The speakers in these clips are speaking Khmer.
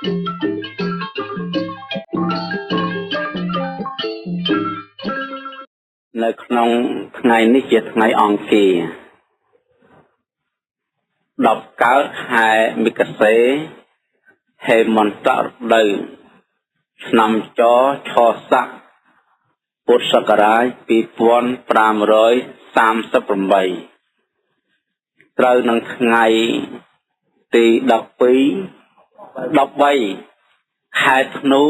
នៅក្នុងថ្ងៃនេះជាថ្ងៃអង្គារ10កើតខែមិគសេហេមន្តរដូវឆ្នាំចឆស័កពុទ្ធសករាជ2538ត្រូវនឹងថ្ងៃទី13ខែធ្នូ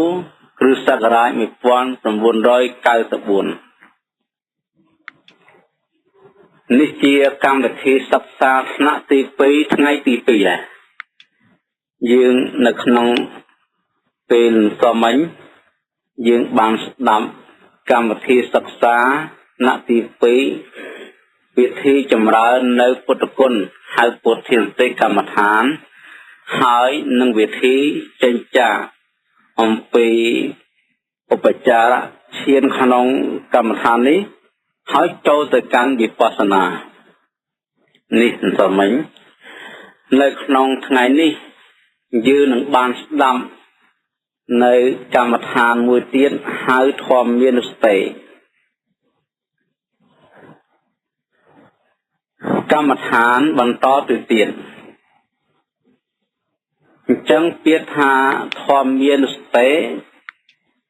គ្រិស្តសករាជ1994នេះជាកម្មវិធីសិក្សាថ្នាក់ទី2ថ្ងៃទី2ដែរយើងនៅក្នុងពេលសម័យយើងបានស្ដាប់កម្មវិធីសិក្សាថ្នាក់ទី2វិធីចម្រើននៅពុទ្ធគុណហៅពុទ្ធានុទេសកម្មដ្ឋានហើយនឹងវិធីចេញចាអំពីឧបចារឈានក្នុងកម្មដ្ឋាននេះហើយចូលទៅកាន់វិបស្សនានេះសម័យនៅក្នុងថ្ងៃនេះយើងនឹងបានស្ដាប់នៅកម្មដ្ឋានមួយទៀតហៅធម្មមានុសតិកម្មដ្ឋានបន្តទៅទៀតអញ្ចឹងពាក្យថាធម្មមានុសតិ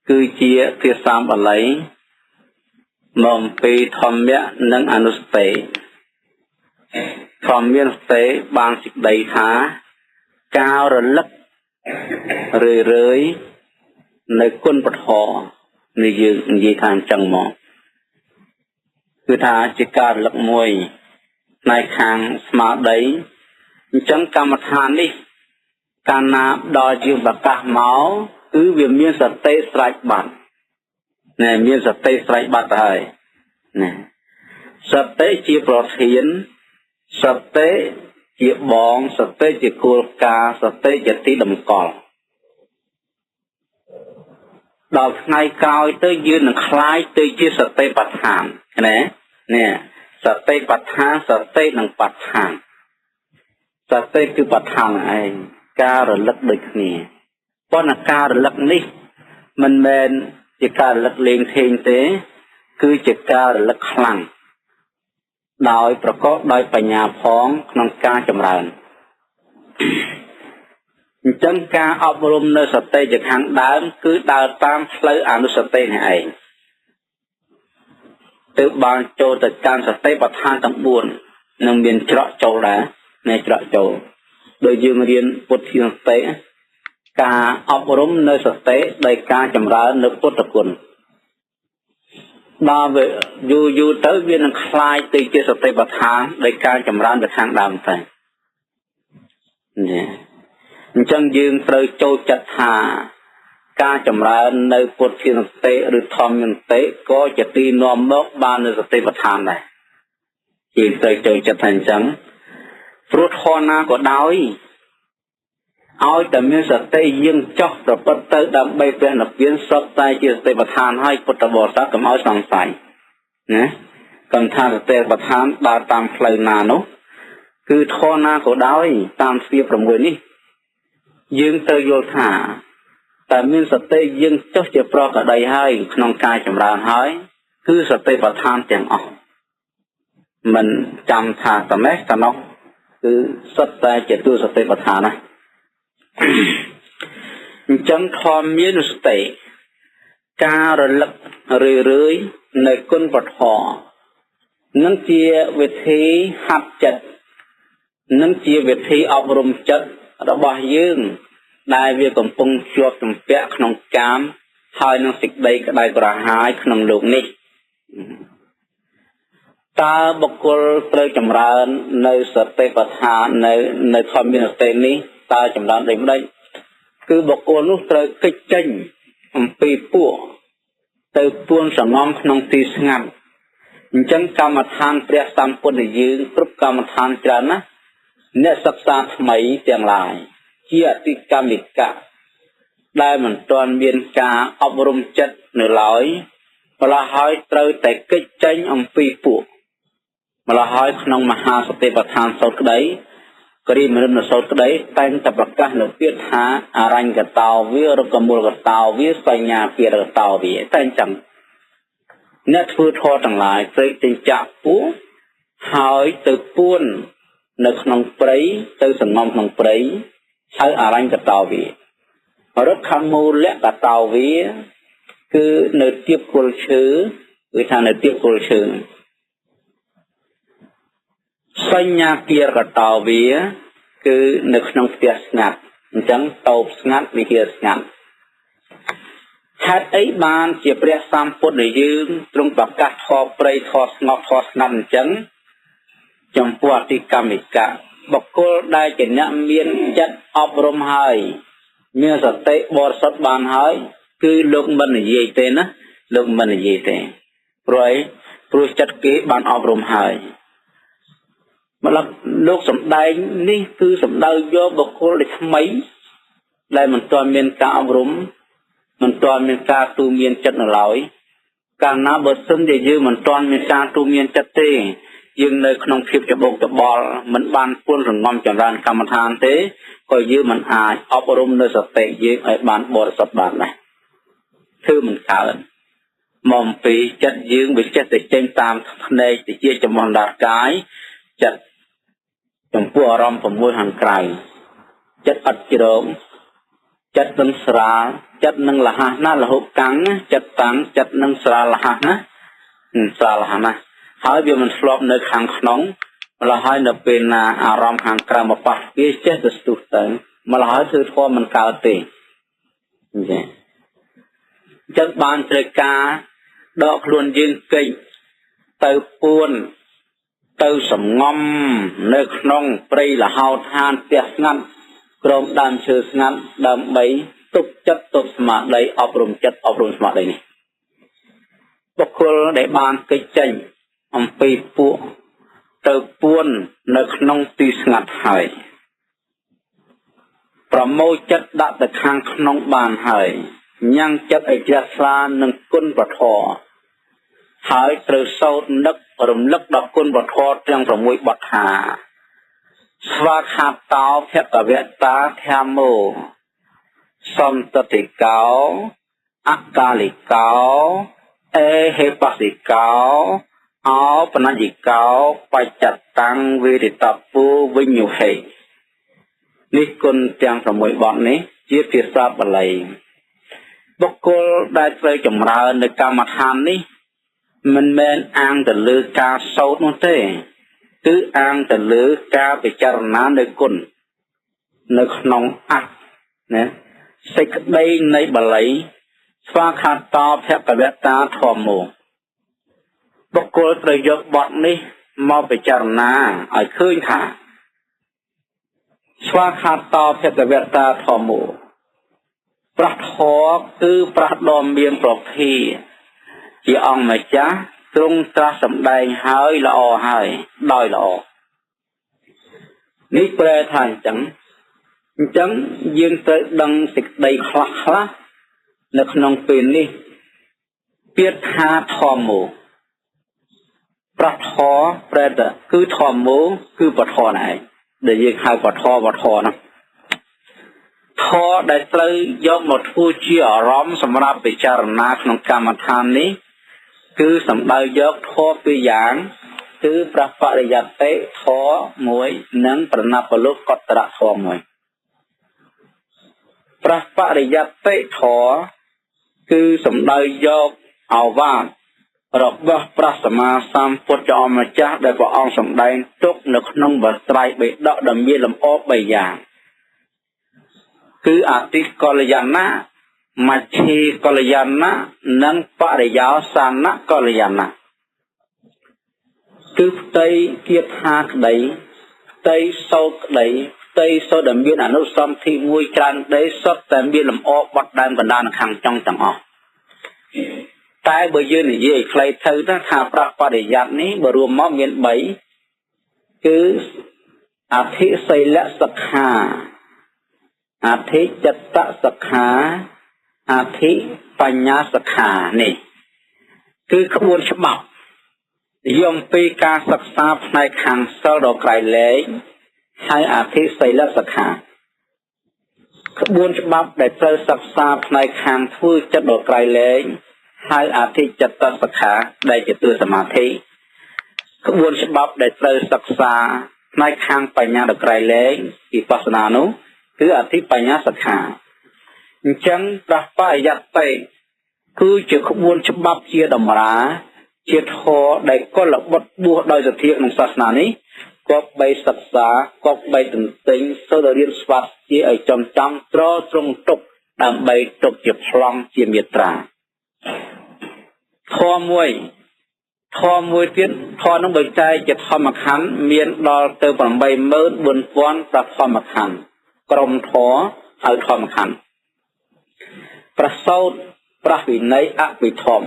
គឺជាភាសាបាលីមកអំពីធម្មៈនិងអនុសតិធម្មមានុសតិបានសេចក្តីថាការរលឹករឿយនៅគុណពធនេះយើងនិយាយថាអញ្ចឹងមកគឺថាជាការរលឹកមួយផ្នែកខាងស្មារតីអញ្ចឹងកម្មដ្ឋាននេះកាលណាដល់យើងប្រកាសមកគឺវាមានសតិស្រេចបាត់ណែមានសតិស្រេចបាត់ហើយណែសតិជាប្រធានសតិជាបងសតិជាគោលការណ៍សតិជាទីតម្កល់ដល់ថ្ងៃក្រោយទៅយើងនឹងคล้ายទៅជាសតិបដ្ឋានណានេះសតិបដ្ឋានសតិនិងបដ្ឋានសតិគឺបដ្ឋានឯងការរលឹកដូចគ្នាប៉ុន្តែការរលឹកនេះមិនមែនជាការរលឹកលេងធេងទេគឺជាការរលឹកខ្លាំងដោយប្រកបដោយបញ្ញាផងក្នុងការចម្រើនអញ្ចឹងការអប់រំនៅសតិជាខាងដើមគឺដើរតាមផ្លូវអនុសតិនេះឯងទើបបានចូលទៅកាន់សតិបដ្ឋានទាំង4នឹងមានច្រកចូលដែរនៃច្រកចូលដោយយើងរៀនពុទ្ធានុសតិការអប់រំនៅសតិដោយការចម្រើននៅពុទ្ធគុណដល់យូរទៅវានឹងคล้ายទៅជាសតិបដ្ឋានដោយការចម្រើនទៅខាងដើមទៅនេះអញ្ចឹងយើងត្រូវចូលចិត្តថាការចម្រើននៅពុទ្ធានុសតិឬធម្មនុសតិក៏ជាទីនាំមកបាននៅសតិបដ្ឋានដែរយើងត្រូវចូលចិត្តថាអញ្ចឹងព្រោះធម៌ណាក៏ដោយឲ្យតែមានសតិយើងចោះប្រព្រឹត្តទៅដើម្បីព្រះនិព្វានសុទ្ធតែជាសតិបដ្ឋានឲ្យពុទ្ធបរិស័ទកុំឲ្យសង្ស័យណាកំថាសតិបដ្ឋានដើរតាមផ្លូវណានោះគឺធម៌ណាក៏ដោយតាមទ្វារ6នេះយើងត្រូវយល់ថាតែមានសតិយើងចុះជាប្រកដីហើយក្នុងការចម្រើនហើយគឺសតិបដ្ឋានទាំងអស់មិនចាំថាតមេះតនោះគឺសុទ្ធតែជាទូសតិបដ្ឋានណាអញ្ចឹងធម្មមានុសតិការរលឹករឿយនៅគុណពធនឹងជាវិធីហាត់ចិត្តនឹងជាវិធីអប់រំចិត្តរបស់យើងដែលវាកំពុងជាប់ជំពាក់ក្នុងកាមហើយនឹងសេចក្តីក្តៅក្រហាយក្នុងលោកនេះតើបុគ្គលត្រូវចម្រើននៅសតិបដ្ឋាននៅធម្មមានុសតិនេះតើចម្រើនដូចម្ដេចគឺបុគ្គលនោះត្រូវគេចចេញអំពីពួកទៅពួនសងំក្នុងទីស្ងាត់អញ្ចឹងកម្មដ្ឋានព្រះសម្ពុទ្ធយើងគ្រប់កម្មដ្ឋានច្រើនណាស់អ្នកសិក្សាថ្មីទាំងឡាយជាអតិកម្មនិកៈដែលមិនទាន់មានការអប់រំចិត្តនៅឡើយម្ល៉េះហើយត្រូវតែគេចចេញអំពីពួកម្ល៉េះហើយក្នុងមហាសតិបដ្ឋានសូត្រក្តី ក្រីមរិនសោតក្តីតែងតែប្រកាសនៅពាក្យថាអរញ្ញកតោវារកមូលកតោវាសញ្ញាពារកតោវាតែចឹងអ្នកធ្វើធម៌ទាំងឡាយព្រៃទាំងចាក់ពោះហើយទៅពួននៅក្នុងព្រៃទៅសងំក្នុងព្រៃហៅអរញ្ញកតោវារកមូលកតោវាគឺនៅទៀបគល់ឈើគឺថានៅទៀបគល់ឈើសញ្ញាគារកតោវាគឺនៅក្នុងផ្ទះស្ងាត់អញ្ចឹងតោបស្ងាត់វិហារស្ងាត់ហេតុអីបានជាព្រះសម្ពុទ្ធដែលយើងទ្រង់ប្រកាសធម៌ព្រៃធម៌ស្ងប់ធម៌ស្ងាត់អញ្ចឹងចំពោះអតិកម្មិកៈបុគ្គលដែលជាអ្នកមានចិត្តអប់រំហើយមានសតិបរិសុទ្ធបានហើយគឺលោកមិននិយាយទេណាលោកមិននិយាយទេព្រោះចិត្តគេបានអប់រំហើយម្ល៉េះលោកសំដែងនេះគឺសំដៅយកបុគ្គលដែលថ្មីដែលមិនទាន់មានការអប់រំមិនទាន់មានការទូមានចិត្តនៅឡើយកាលណាបើសិនជាយើងមិនទាន់មានការទូមានចិត្តទេយើងនៅក្នុងភាពច្បោកច្បល់មិនបានពួនរងំចម្រើនកម្មដ្ឋានទេក៏យើងមិនអាចអប់រំនៅសតិយើងឲ្យបានបរិសុទ្ធបានដែរគឺមិនកើតមកពីចិត្តយើងវាចេះតែចេញតាមភ្នែកទៅជាចំហដាកាយចិត្តចំពោះអារម្មណ៍6ខាងក្រៅចិត្តអត់ជ្រងចិត្តនឹងស្រាលចិត្តនឹងលះណាលហុកាំងចិត្តតាំងចិត្តនឹងស្រាលលះណាស្រាលលះណាហើយវាមិនស្លាប់នៅខាងក្នុងម្ល៉េះហើយនៅពេលណាអារម្មណ៍ខាងក្រៅមកប៉ះវាចេះតែស្ទុះទៅម្ល៉េះហើយធ្វើធម៌មិនកើតទេអញ្ចឹងបានត្រូវការដកខ្លួនយើងកិច្ចទៅពួនទៅសំងំនៅក្នុងព្រៃលហោឋានផ្ទះស្ងាត់ក្រោមដើមឈើស្ងាត់ដើម្បីទប់ចិត្តទប់ស្មារតីអប់រំចិត្តអប់រំស្មារតីនេះបុគ្គលដែលបានកិច្ចចេញអំពីពួកទៅពួននៅក្នុងទីស្ងាត់ហើយប្រមូលចិត្តដាក់ទៅខាងក្នុងបានហើយញ៉ាំងចិត្តឲ្យជ្រះថ្លានឹងគុណពធហើយត្រូវសោតនឹករំលឹកដល់គុណពធទាំង6បទថាស្វាខាតោភគវតាធម្មោសន្តតិកោអកាលិកោអេហេបសិកោអោបណញ្ញិកោបច្ចតាំងវេរិតពុវិញ្ញុហេនេះគុណទាំង6បទនេះជាភាសាបាលីបុគ្គលដែលត្រូវចម្រើននៅកម្មដ្ឋាននេះមិនមែនអាងទៅលើការសោតនោះទេគឺអាងទៅលើការពិចារណានៅគុណនៅក្នុងអត្ថណាសេចក្តីនៃបាលីស្វាខាតោភគវតាធម្មោបុគ្គលត្រូវយកបទនេះមកពិចារណាឲ្យឃើញថាស្វាខាតោភគវតាធម្មោប្រះធរគឺប្រះដ៏មានប្រភេទជាអង្គម្ចាស់ទ្រង់ត្រាស់សម្ដែងហើយល្អហើយដោយល្អនេះប្រែថាអញ្ចឹងយើងត្រូវដឹងសេចក្តីខ្លះនៅក្នុងពេលនេះពាក្យថាធម្មោប្រះធរប្រែថាគឺធម្មោគឺពធណែដែលយើងហៅពធនោះធម៌ដែលត្រូវយកមកធ្វើជាអារម្មណ៍សម្រាប់ពិចារណាក្នុងកម្មដ្ឋាននេះគឺសំដៅយកធម៌ពីរយ៉ាងគឺប្របរិយត្តិធម៌មួយនិងប្រណបលោកកតរធម៌មួយប្របរិយត្តិធម៌គឺសំដៅយកអាវាតរបស់ព្រះសម្មាសម្ពុទ្ធអម្ចាស់ដែលព្រះអង្គសម្ដែងទុកនៅក្នុងវត្រៃបិដកដែលមានលម្អ3យ៉ាងគឺអតិកល្យាណៈមជ្ឈិកល្យាណៈនិងបរិយោសានកល្យាណៈគឺផ្ទៃគាថាក្តីផ្ទៃសោតក្តីផ្ទៃសោតដែលមានអនុសន្ធិមួយច្រើនដីសុទ្ធតែមានលម្អបត់ដើមកណ្ដាលខាងចុងទាំងអស់តែបើយើងនិយាយខ្លីទៅថាប្របរិយត្តិនេះបើរួមមកមាន3គឺអធិសីលសិក្ខាអធិចិត្តសិក្ខាអធិបញ្ញាសិក្ខានេះគឺក្បួនច្បាប់យំពីការសិក្សាផ្នែកខាងសិលដ៏ក្រៃលែង ហើយអធិសីលសិក្ខាក្បួនច្បាប់ដែលត្រូវសិក្សាផ្នែកខាងធ្វើចិត្តដល់ក្រៃលែងហើយអធិចិត្តសិក្ខាដែលជាទស្សនសមាធិក្បួនច្បាប់ដែលត្រូវសិក្សាផ្នែកខាងបញ្ញាដល់ក្រៃលែងវិបស្សនានោះគឺអធិបញ្ញាសិក្ខាអញ្ចឹងប្រះបរិយត្តិគឺជាក្បួនច្បាប់ជាតម្រាជាធម៌ដែលកុលបុត្របួសដោយសទ្ធាក្នុងសាសនានេះគប្បីសិក្សាគប្បីទន្ទិញសូត្ររៀនស្វាត់ជាឲ្យចំត្រង់ទុកដើម្បីទុកជាប្លង់ជាមេត្រាធម៌មួយទៀតធម៌នោះបើចែកជាធម្មខណ្ឌមានដល់ទៅ 84000 ប្រធម្មខណ្ឌក្រុមធម៌ហៅធម្មខណ្ឌប្រសោតប្រះវិន័យអវិធម្ម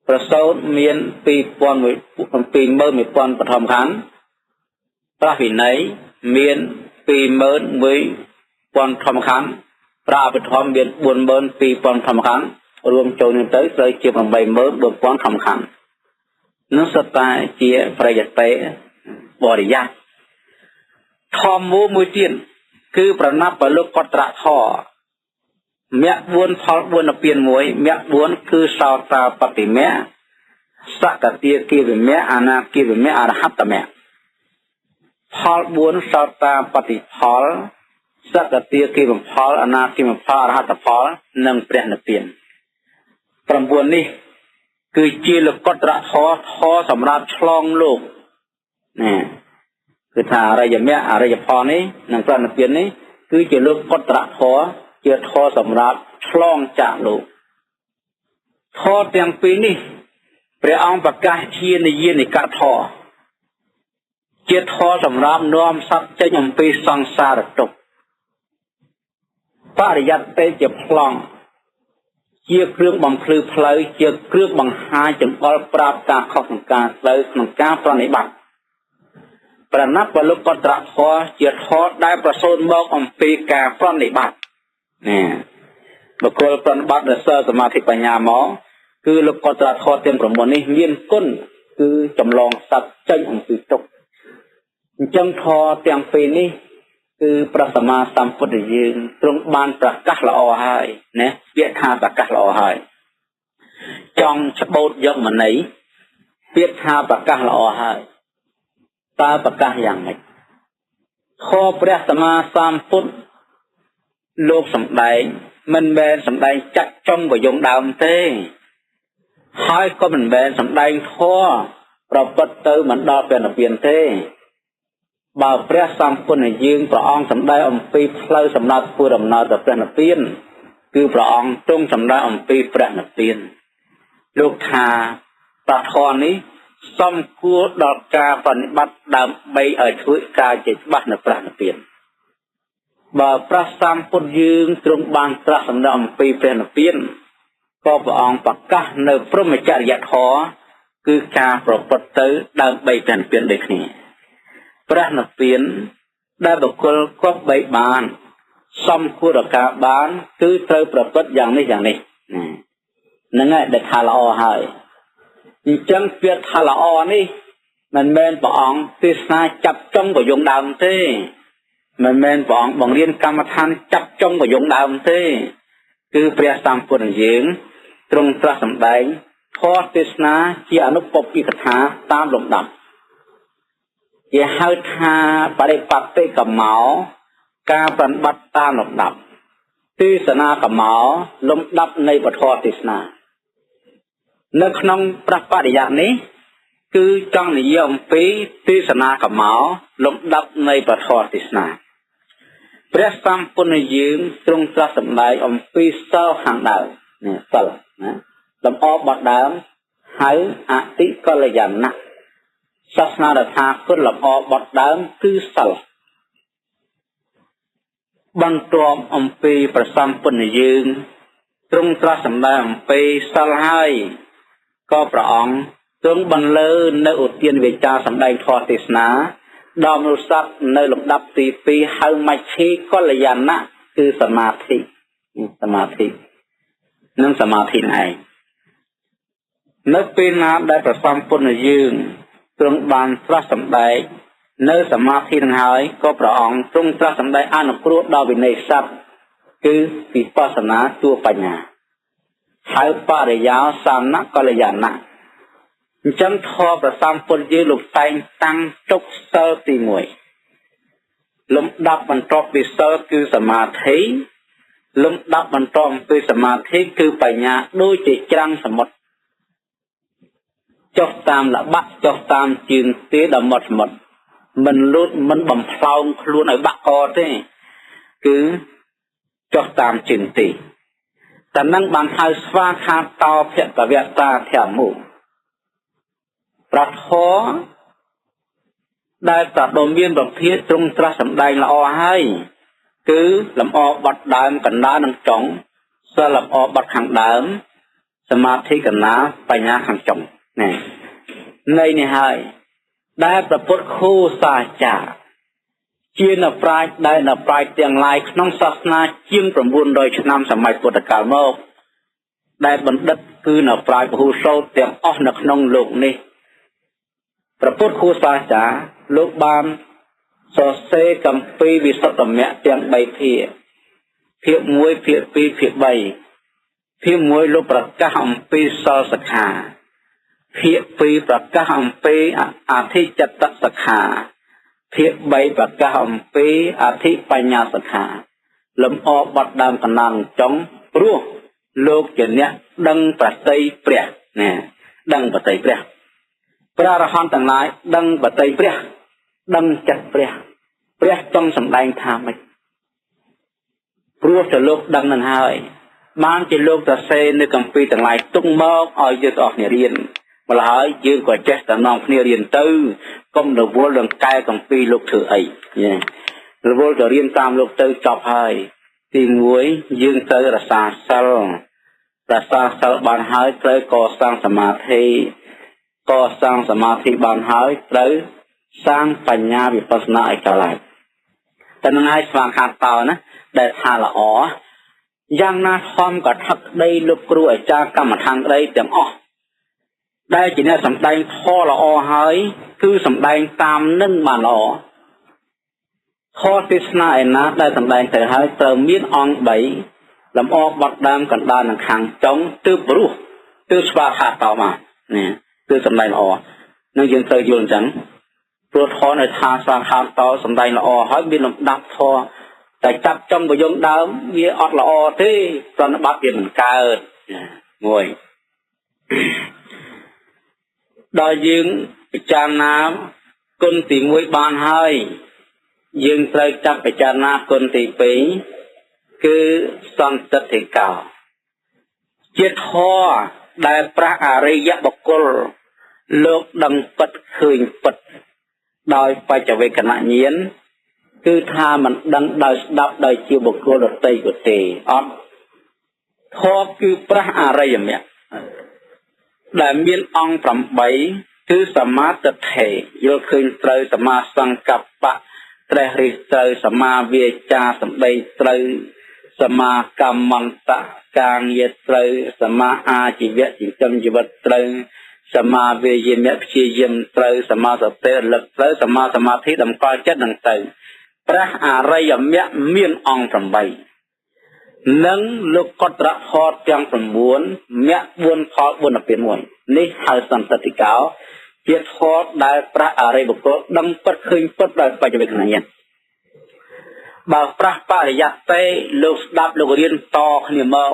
ប្រសោតមាន 21000 បឋមខណ្ឌប្រះវិន័យមាន 21000 ធម្មខណ្ឌប្រអភិធម្មមាន 42000 ធម្មខណ្ឌរួមចូលនឹងទៅត្រូវជា 84000 ធម្មខណ្ឌនោះសុទ្ធតែជាប្រយតិបរិយ័តធម្មមួយទៀតគឺប្រណបលោកកត្រធម៌មគ្គ4ផល4និព្វាន1មគ្គ4គឺសោតាបតិមគ្គសកតាគិវិមគ្គអនាគិវិមគ្គអរហត្តមគ្គផល4សោតាបតិផលសកតាគិវិផលអនាគិវិផលអរហត្តផលនិងព្រះនិព្វាន9នេះគឺជាលោកកត្រធម៌សម្រាប់ឆ្លងលោកណាគឺថាអរិយមគ្គអរិយផលនេះនិងព្រះនិព្វាននេះគឺជាលោកកត្រធម៌ជាធម៌សម្រាប់ឆ្លងចាកលោកធម៌ទាំងពីរនេះព្រះអង្គប្រកាសជានិយានិកធម៌ជាធម៌សម្រាប់នាំសត្វចេញអំពីសង្សារទុក្ខបរិយត្តិជាប្លង់ជាគ្រឿងបំភ្លឺផ្លូវជាគ្រឿងបង្ហាញចង្អុលប្រាប់ការខុសក្នុងការស្រូវក្នុងការប្រណិប័តប្រណិប័តលោកកត្រធម៌ជាធម៌ដែលប្រសូតមកអំពីការប្រណិប័តបុគ្គលប្រណិប័តដោយសមាធិបញ្ញាមកគឺលោកកត្រធម៌ទាំង9នេះមានគុណគឺចម្លងសត្វចេញអំពីទុក្ខអញ្ចឹងធម៌ទាំងពីរនេះគឺព្រះសម្មាសម្ពុទ្ធយើងទ្រង់បានប្រកាសល្អហើយណាពាក្យថាប្រកាសល្អហើយចង់ច្បូតយកមន័យពាក្យថាប្រកាសល្អហើយតើប្រកាសយ៉ាងម៉េចខព្រះសម្មាសម្ពុទ្ធលោកសម្ដែងមិនមែនសម្ដែងចាក់ចុងវយងដើមទេហើយក៏មិនមែនសម្ដែងធម៌ប្រព្រឹត្តទៅមិនដល់ព្រះនិព្វានទេបើព្រះសម្ពុទ្ធយើងព្រះអង្គសម្ដែងអំពីផ្លូវសម្រាប់ធ្វើដំណើរទៅព្រះនិព្វានគឺព្រះអង្គទ្រង់សម្ដែងអំពីព្រះនិព្វានលោកថាប្រធមនេះសំគួរដល់ការប្រតិបត្តិដើម្បីឲ្យធ្វើការជាច្បាស់នៅព្រះនិព្វានបើព្រះសម្ពុទ្ធយើងទ្រង់បានត្រាស់សម្ដែងអំពីព្រះនិព្វានក៏ព្រះអង្គប្រកាសនៅព្រហ្មចរិយធម៌គឺការប្រព្រឹត្តទៅដើម្បីព្រះនិព្វានដូចគ្នាព្រះនិព្វានដែលបុគ្គលគប្បីបានសំគួរដល់ការបានគឺត្រូវប្រព្រឹត្តយ៉ាងនេះហ្នឹងហើយដែលថាល្អហើយអញ្ចឹងពាក្យថាល្អនេះមិនមែនព្រះអង្គទេសនាចាប់ចុងប្រយងដើមទេមិនមែនព្រះអង្គបង្រៀនកម្មដ្ឋានចាប់ចុងប្រយងដើមទេគឺព្រះសម្ពុទ្ធយើងទ្រង់ត្រាស់សម្ដែងធម៌ទេសនាជាអនុពពិកថាតាមលំដាប់គេហៅថាបរិបត្តិកម្មោការប្រតិបត្តិតាមលំដាប់ទេសនាកម្មោលំដាប់នៃពធទេសនានៅក្នុងព្រះបរិយត្តិនេះគឺចង់និយាយអំពីទេសនាកម្មោលំដាប់នៃពធទេសនាព្រះសម្ពុទ្ធយើងទ្រង់ត្រាស់សម្ដែងអំពីសិលខាងដើមនេះសិលណាលំអបត់ដើមហៅអតិកល្យាណៈសាសនារដ្ឋាគុណលំអបត់ដើមគឺសិលបន្ទាប់អំពីព្រះសម្ពុទ្ធយើងទ្រង់ត្រាស់សម្ដែងអំពីសិលហើយក៏ព្រះអង្គទ្រង់បន្លឺនៅឧទានវិចារសម្ដែងធម៌ទេសនាដល់មនុស្សសត្វនៅលំដាប់ទី2ហៅមជ្ឈិកល្យាណៈគឺសមាធិនិងសមាធិឯងនៅពេលណាដែលព្រះសម្ពុទ្ធយើងទ្រង់បានត្រាស់សម្ដែង nơi sầm ma thi thằng hỏi cóប្រអងទ្រង់ត្រាស់សម្ដែងអនុគ្រោះដល់វិន័យសត្វគឺវិបស្សនាទួបញ្ញាហើយបរិយាសានៈកល្យាណៈអញ្ចឹងធម៌ប្រសំពុទ្ធយើងលោកតែងតាំងទុកសិលទី1លំដាប់បន្ទាប់ពីសិលគឺសមាធិលំដាប់បន្ទាប់ពីសមាធិគឺបញ្ញាដូចជាច្រាំងសមុទ្រចុះតាមល្បាក់ចុះតាមជើងទាដល់មាត់សមុទ្រមិនលូតមិនបំផ្លោងខ្លួនឲ្យបាក់កទេគឺចុះតាមជើងទាតែនឹងបានហៅស្វាខាតោភគវតាធម្មោប្រធរដែលប្រដុំមានប្រភេទទ្រង់ត្រាស់សម្ដែងល្អហើយគឺលំអបត់ដើមកណ្ដាលនិងចុងសិលលំអបត់ខាងដើមសមាធិកណ្ដាលបញ្ញាខាងចុងនេះនៃនេះហើយដែលប្រពុតគូសាចាជានៅប្រាជ្ញដែលនៅប្រាជ្ញទាំងឡាយក្នុងសាសនាជាង900ឆ្នាំសម័យពុទ្ធកាលមកដែលបណ្ឌិតគឺនៅប្រាជ្ញពហុសោតទាំងអស់នៅក្នុងលោកនេះប្រពុតគូសាចាលោកបានសរសេរគម្ពីរវិសុទ្ធមគ្គទាំង3ភាគភាគ1ភាគ2ភាគ3ភាគ1លោកប្រកាសអំពីសិលសិក្ខាភាគ2ប្រកាសអំពីអធិចតសិក្ខាភាគ3ប្រកាសអំពីអធិបញ្ញាសិក្ខាលំអបត់ដើមកណ្ដាលចុងព្រោះលោកជាអ្នកដឹងប្រតិព្រះណាដឹងប្រតិព្រះព្រះអរហន្តទាំងឡាយដឹងប្រតិព្រះដឹងចិត្តព្រះចង់សម្ដែងថាម៉េចព្រោះតែលោកដឹងនឹងហើយបានជាលោកសរសេរនៅគម្ពីរទាំងឡាយទុកមកឲ្យយើងទាំងអស់គ្នារៀនម្ល៉េះហើយយើងក៏ចេះតែនាំគ្នារៀនទៅកុំរវល់នឹងកែគម្ពីរលោកធ្វើអីរវល់ទៅរៀនតាមលោកទៅចប់ហើយទី1យើងត្រូវរក្សាសិលបានហើយត្រូវកសាងសមាធិកសាងសមាធិបានហើយត្រូវសាងបញ្ញាវិបស្សនាឲ្យកើតឡើងតែនឹងឲ្យស្វាខាតតោណាដែលថាល្អយ៉ាងណាធម្មក៏ថឹកដីលោកគ្រូអាចារ្យកម្មដ្ឋានក្ដីទាំងអស់ដែលជាអ្នកសម្ដែងធម៌ល្អហើយគឺសម្ដែងតាមនឹងបានល្អធម៌ទេសនាឯណាដែលសម្ដែងទៅហើយត្រូវមានអង្គ3លំអបត់ដើមកណ្ដាលនិងខាងចុងទើបព្រោះទើបស្វាខាតតោមកនេះគឺសម្ដែងល្អនឹងយើងត្រូវយល់អញ្ចឹងព្រោះធម៌នៅថាស្វាខាតតោសម្ដែងល្អហើយមានលំដាប់ធម៌តែចាប់ចំបយងដើមវាអត់ល្អទេប្រណិបត្តិវាមិនកើតមួយដល់យើងពិចារណាគុណទី1បានហើយយើងត្រូវចាប់ពិចារណាគុណទី2គឺសន្តិតិកោជាធម៌ដែលព្រះអរិយបុគ្គលលោកដឹងពិតឃើញពិតដោយបច្ចវេកណញ្ញាណគឺថាមិនដឹងដោយស្ដាប់ដោយជាបុគ្គលដទៃក៏ទេអត់ធម៌គឺព្រះអរិយមគ្គដែលមានអង្គ8គឺសមាទិដ្ឋិយល់ឃើញត្រូវសមាសង្កប្បៈត្រេះរិះត្រូវសមាវាចាសម្ដីត្រូវសមាកម្មន្តៈការងារត្រូវសមាអាជីវៈចិញ្ចឹមជីវិតត្រូវសមាវិយមៈព្យាយាមត្រូវសមាសតិរលឹកត្រូវសមាសមាធិតម្កល់ចិត្តនឹងទៅព្រះអរិយមគ្គមានអង្គ8និងលោកកតរហតទាំង9មគ្គ4ផល4អភិ1នេះហៅសន្តិតិកោជាធម៌ដែលព្រះអរិយបុគ្គលដឹងពិតឃើញពិតដោយបច្ចុប្បន្នញ្ញាណបើប្រះបរិយត្តិទេលោកស្ដាប់លោករៀនតគ្នាមក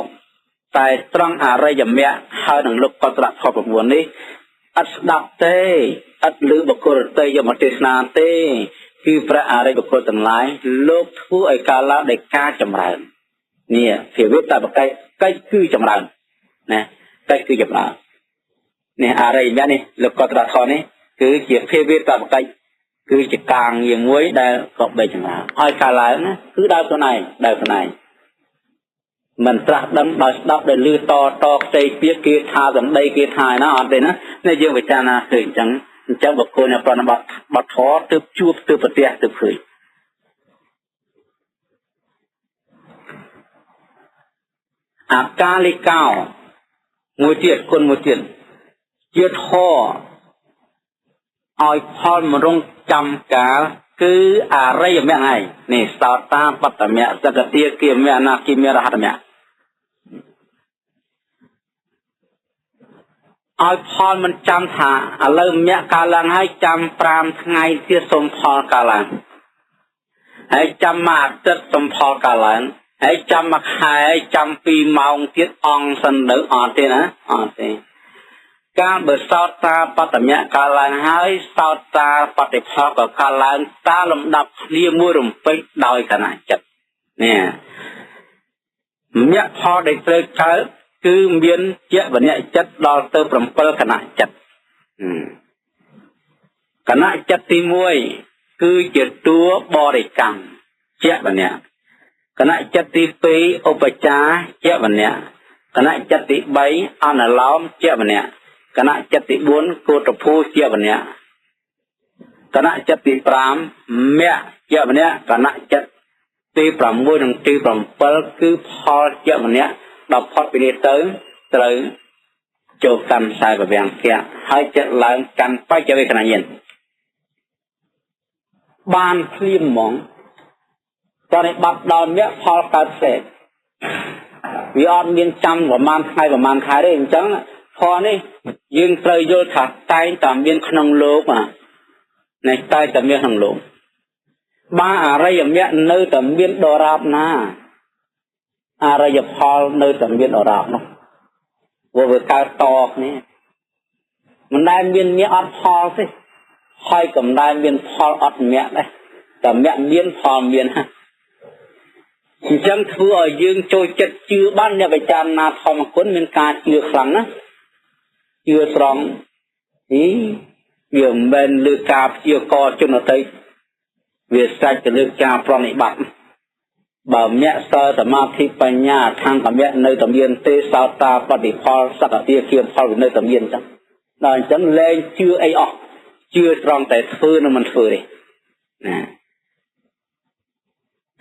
តែត្រង់អរិយមគ្គហើយនឹងលោកកតរហត9នេះអត់ស្ដាប់ទេអត់ឮបុគ្គលទេយកមកទេសនាទេគឺព្រះអរិយបុគ្គលទាំងឡាយលោកធ្វើឲ្យកាលឡើងដោយការចម្រើននេះភាវតបកិច្ចកិច្ចគឺចម្រើនណាកិច្ចគឺចម្រើននេះអរិយមគ្គនេះលោកកតរថនេះគឺជាភាវតបកិច្ចគឺជាការងារមួយដែលក៏បីចម្រើនឲ្យកាលឡើងណាគឺដើរខ្លួនឯងមិនត្រាស់ដឹងដោយស្ដាប់ដោយលឺតខ្ចីពាក្យគេថាសម្ដីគេថាណាអត់ទេណានេះយើងពិចារណាឃើញអញ្ចឹងបុគ្គលនៅប្រណិបត្តិបទធម៌ទើបជួបទើបប្រទះទើបឃើញអកាលិកោមួយទៀតគុណមួយទៀតជាធម៌ ឲ្យផលមរងចាំកាលគឺអរិយមគ្គហើយនេះសោតាបត្តមគ្គសកទាគាមគ្គអនាគមគ្គរហត្តមគ្គឲ្យផលមិនចាំថាឥឡូវមគ្គកាលឡើងហើយចាំ5ថ្ងៃទៀតសុំផលកាលឡើងហើយចាំមួយអាទិត្យសុំផលកាលឡើងហើយចាំមួយខែចាំ2ម៉ោងទៀតអង្គសិនទៅអត់ទេណាអត់ទេកាលបើសោតាបត្តមគ្គកាលឡើងហើយសោតាបតិផលក៏កាលឡើងតាមលំដាប់គ្នាមួយរំពេចដោយគណៈចិត្តនេះមគ្គផលដែលត្រូវកើតគឺមានជាវញ្ញចិត្តដល់ទៅ7គណៈចិត្តគណៈចិត្តទី1គឺជាតួបរិកម្មជាវញ្ញគណៈចិត្តទី2ឧបចារជាវញ្ញគណៈចិត្តទី3អនុឡោមជាវញ្ញគណៈចិត្តទី4កោតភូជាវញ្ញគណៈចិត្តទី5មគ្គជាវញ្ញគណៈចិត្តទី6និងទី7គឺផលជាវញ្ញដល់ផុតពីនេះទៅត្រូវចូលកម្មខ្សែពវាំងគៈហើយចិត្តឡើងកាន់បច្ចវេកណញ្ញាណបានភ្លាមហ្មងតើនេះបាត់ដល់មគ្គផលកើតផ្សេងវាអត់មានចាំប្រហែលថ្ងៃប្រហែលខែទេអញ្ចឹងផលនេះយើងត្រូវយល់ថាតែងតែមានក្នុងលោកនេះតែងតែមានក្នុងលោកបាអរិយមគ្គនៅតែមានដរាបណាអរិយផលនៅតែមានដរាបនោះវាកើតតគ្នាមិនដែលមានមគ្គអត់ផលទេហើយក៏មិនដែលមានផលអត់មគ្គដែរតែមគ្គមានផលមានហ่ะអញ្ចឹងធ្វើឲ្យយើងចូលចិត្តជឿបានអ្នកវិចារណាធម្មគុណមានការជឿខ្លាំងណាស់ជឿស្រង់វាមិនមែនលើការព្យាករជនតីវាស្រេចទៅលើការប្រណិប័តបើមគ្គសិលសមាធិបញ្ញាខាងមគ្គនៅតែមានទេសោតាបតិផលសកតិគាមផលនៅតែមានអញ្ចឹងដល់អញ្ចឹងលែងជឿអីអស់ជឿត្រង់តែធ្វើនិងមិនធ្វើទេណា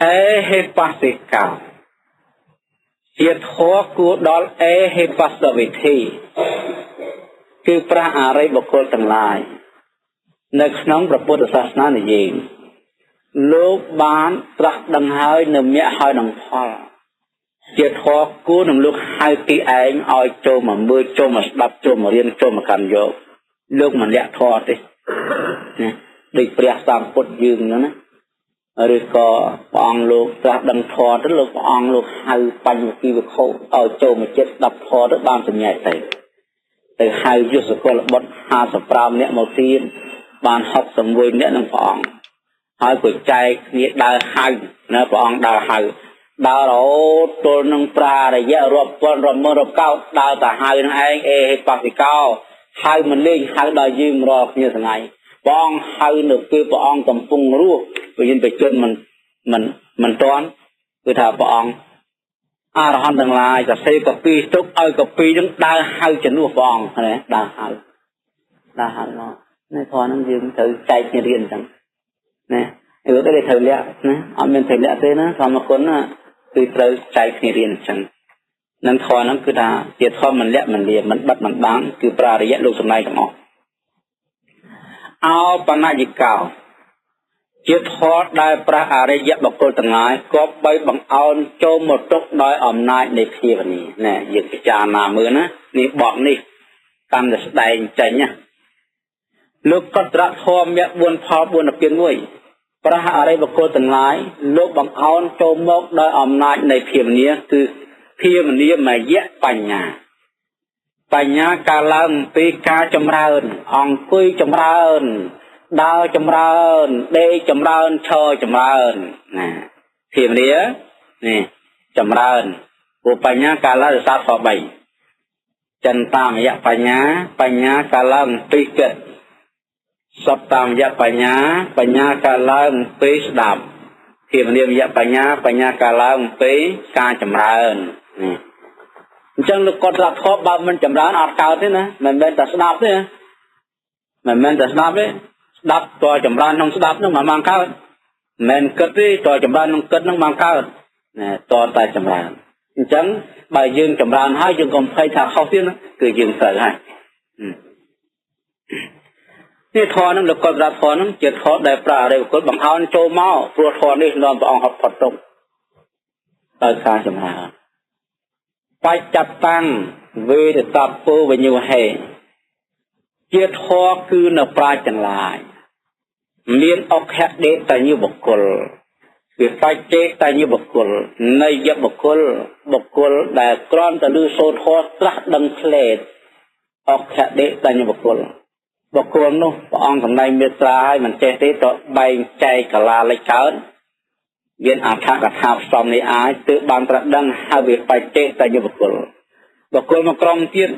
អេហេបសិកាជាធម៌គួរដល់អេហេបសវិធីគឺព្រះអរិយបុគ្គលទាំងឡាយនៅក្នុងព្រះពុទ្ធសាសនានិយាយលោកបានត្រាស់ដឹងហើយនៅមគ្គហើយនឹងផលជាធម៌គួរនឹងលោកហៅទីឯងឲ្យចូលមកមើលចូលមកស្ដាប់ចូលមករៀនចូលមកកាន់យកលោកមិនលាក់ធម៌ទេណាដូចព្រះសម្ពុទ្ធយើងហ្នឹងណាឬក៏ព្រះអង្គលោកត្រាស់ដឹងធម៌ទៅលោកព្រះអង្គលោកហៅបញ្ញគិវិខុឲ្យចូលមកចិត្តស្ដាប់ធម៌ទៅបានសម្ញែកទៅហៅយុសកលបុត្រ55នាក់មកទៀតបាន61នាក់នឹងព្រះអង្គហើយក៏ចែកគ្នាដើរហៅណាព្រះអង្គដើរហៅដើររហូតទល់នឹងប្រារយៈរាប់ពាន់រាប់ម៉ឺនរាប់កោតដើរតែហៅនឹងឯងអេហេបសិកោហៅមិនលេងហៅដល់យើងរាល់គ្នាថ្ងៃព្រះអង្គហៅនៅពេលព្រះអង្គកំពុងរស់វិញ្ញាណបជនមិនតាន់គឺថាព្រះអង្គអរហន្តទាំងឡាយសរសេរកពីទុកឲ្យកពីនឹងដើរហៅជំនួសព្រះអង្គណាដើរហៅមកនេះធម៌នឹងយើងត្រូវចែកគ្នារៀនអញ្ចឹងណាគឺតែត្រូវលាក់ណាអត់មានត្រូវលាក់ទេណាធម្មគុណណាគឺត្រូវចែកគ្នារៀនអញ្ចឹងនឹងធម៌ហ្នឹងគឺថាជាធម៌មិនលាក់មិនលាមិនបិទមិនបាំងគឺប្រារយៈលោកសម្ដែងទាំងអស់អោបណយិកោជាធម៌ដែលព្រះអរិយបុគ្គលទាំងឡាយគប្បីបង្អោនចូលមកទុកដោយអំណាចនៃភាវនាណាយើងពិចារណាមើលណានេះបទនេះកាន់តែស្ដែងចេញណាលោកកត្រធម៌មគ្គ4ផល4និព្វាន1ព្រះអរិយបុគ្គលទាំងឡាយលោកបង្អោនចូលមកដោយអំណាចនៃភាវនាគឺភាវនាមយៈបញ្ញាការឡើងពីការចម្រើនអង្គុយចម្រើនដើរចម្រើនដេកចម្រើនឈរចម្រើនណាភាវនានេះចម្រើនព្រោះបញ្ញាការឡើងរសាធម៌3ចន្តាមយៈបញ្ញាការឡើងពីគិតសត្តាមយៈបញ្ញាការឡើងពីស្ដាប់ភាវនាមយៈបញ្ញាការឡើងពីការចម្រើននេះអញ្ចឹងលោកគាត់ថាធម៌បើមិនចម្រើនអត់កើតទេណាមិនមែនតែស្ដាប់ទេមិនមែនតែស្ដាប់ទេស្ដាប់តើចម្រើនក្នុងស្ដាប់នោះមិនបានកើតមិនគិតទេតើចម្រើនក្នុងគិតនោះបានកើតណាតើតែចម្រើនអញ្ចឹងបើយើងចម្រើនហើយយើងកុំភ័យថាខុសទៀតគឺយើងត្រូវហើយ นี่ทอนั้นเราก็รับทอนั้นเจ็ดทอได้ปลาได้ก็บางเอาโจเมาปลัวทอนี่นอนประองหัดผัดตรงตายคาจมาไปจับตั้งเวทตับโปวิญญูเหเจ็ดทอคือเนปลาจังลายเลี้ยนออกแค่เด็กแต่ยี่บุคคลคือไฟเจ๊แต่ยี่บุคคลในยบุคคลแต่กรอนแต่ลือโซทอตรักดังเพลดออกแค่เด็กแต่ยี่บุคคลนู้นพระองค์ทำในเมตตาให้มันเจติต่อใบใจกลาเลยเกินเวียนอาภากระทาสอมในอายตือบานตรัสดังหาเวไปเจแต่ยี่บุคคลมากรองเทียน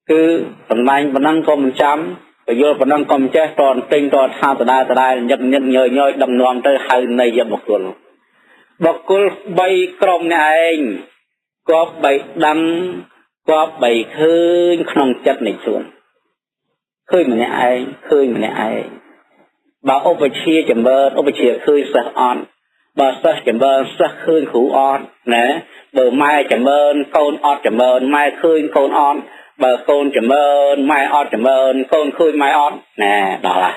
คือทำในมันนั่งก็มันจำประโยชน์มันนั่งก็มันแจ้ตอนติงตอนท่าตะได้ยักย่อยดำนองเตอให้ในยี่บุคคลใบกรองในเองก็ใบดำก็ใบคืนขนมจัดในส่วนเคยมันเนี่ยไอ้บ่าวอุปเชียจำเบิร์อุปเชียเคยสักอ่อนบ่าวสักจำเบิร์สักคืนขู่อ่อนนะบ่าวไม้จำเบิร์โกนอ่อนจำเบิร์ไม้คืนโกนอ่อนบ่าวโกนจำเบิร์ไม้อ่อนจำเบิร์โกนคืนไม้อ่อนนะดอกละ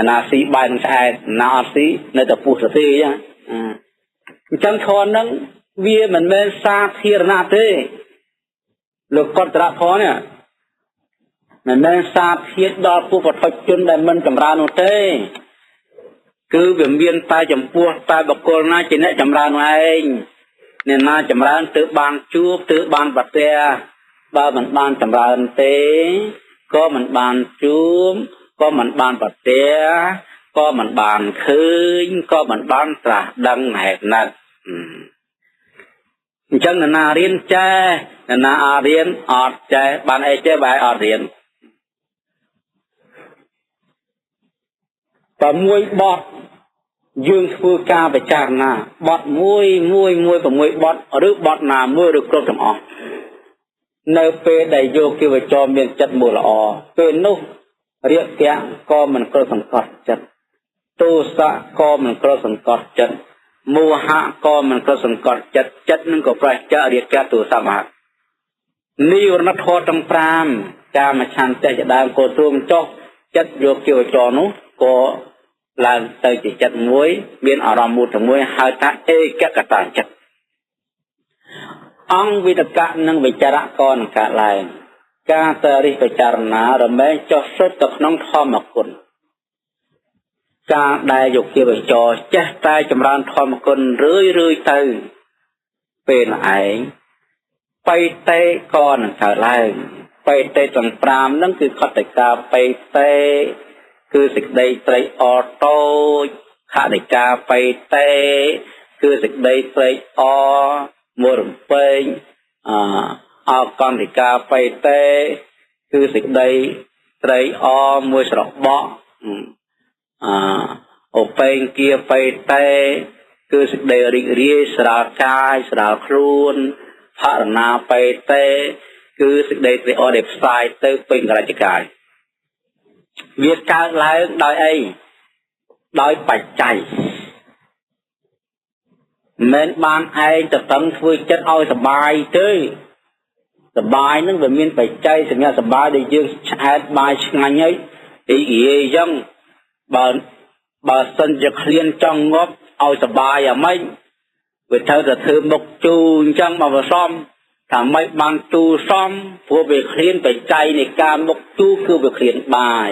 นาสีใบมันใช่นาสีในตะปูสีอ่ะจังทอนนั้นเวียมันเป็นซาทีรนาเต้ลูกกอดตระพอเนี่ยมันเป็นซาเพียดดอผู้ปฏิจจได้มันจำราโนเต้คือเวียนตายจำปัวตายบกโกลน่าจะเนี่ยจำราโนเองเนี่ยน่าจำราตือบานจูบตือบานปัตเตะบ้ามันบานจำราเต้ก็มันบานจูบก็มันบานปัตเตะก็มันบานคืนก็มันบานตราดังแหกนัดจังนาเรียนใจนาเรียนอดใจบานไอเจ้ใบอดเรียนแต่มวยบอดยืนฟูกาไปจางนาบอดมวยแต่มวยบอดหรือบอดนามวยหรือกรดจำออกในเปได้โยกิวจอมเมียนจัดมูลอเป็นนุเรียกแกก็มันกระสังกัดจัดตุสะก็มันกระสังกัดจัดโมหะก็มันกระสังกัดจัดนั่นก็แปลจะเรียกแกตุสะมานิวนัทโทตังพรามกามาชันแต่จะได้โกตุมจอกจัดโยกิวจอนุก็ลานเตยจิตจัดมวยเบียนอารามมุตมวยหาตาเอกกตาจัดอังวิตกะนังวิจาระกรกะลายกาตริปจารณาระแม้จอสุดตกน้องทอมกุลกาได้ยกเกี่ยวจอเจ้าตายจำรานทอมกุลเรื่อยเตยเป็นไอไปเตะก่อนกะลายไปเตะจังปรามนั่นคือขติกาไปเตะคือสิ่งใดไตรออโต้ขาดิกาไปเตะคือสิ่งใดไตรอมัวรำเป็นเอากอนดิกาไปเตะคือสิ่งใดไตรอมัวสระเบาโอเป็นเกียไปเตะคือสิ่งใดริเรียสระกายสระครูนพระนาไปเตะคือสิ่งใดไตรอเด็บสายเตะเป็นกระจายเวียดกาลายโดยไอ้โดยปัจจัยเมื่อบานไอ้จะต้องช่วยจัดเอาสบายเต้สบายนั่นเป็นมีปัจจัยสัญญาสบายได้ยืนใช้สบายงานนี้อียังบาสันจะเคลียนจังงบเอาสบายไม่เวทจะถือมกจูจังมาซ้อมทำไม่บางจูซ้อมพวกไปเคลียนปัจจัยในการมกจูคือไปเคลียนบาย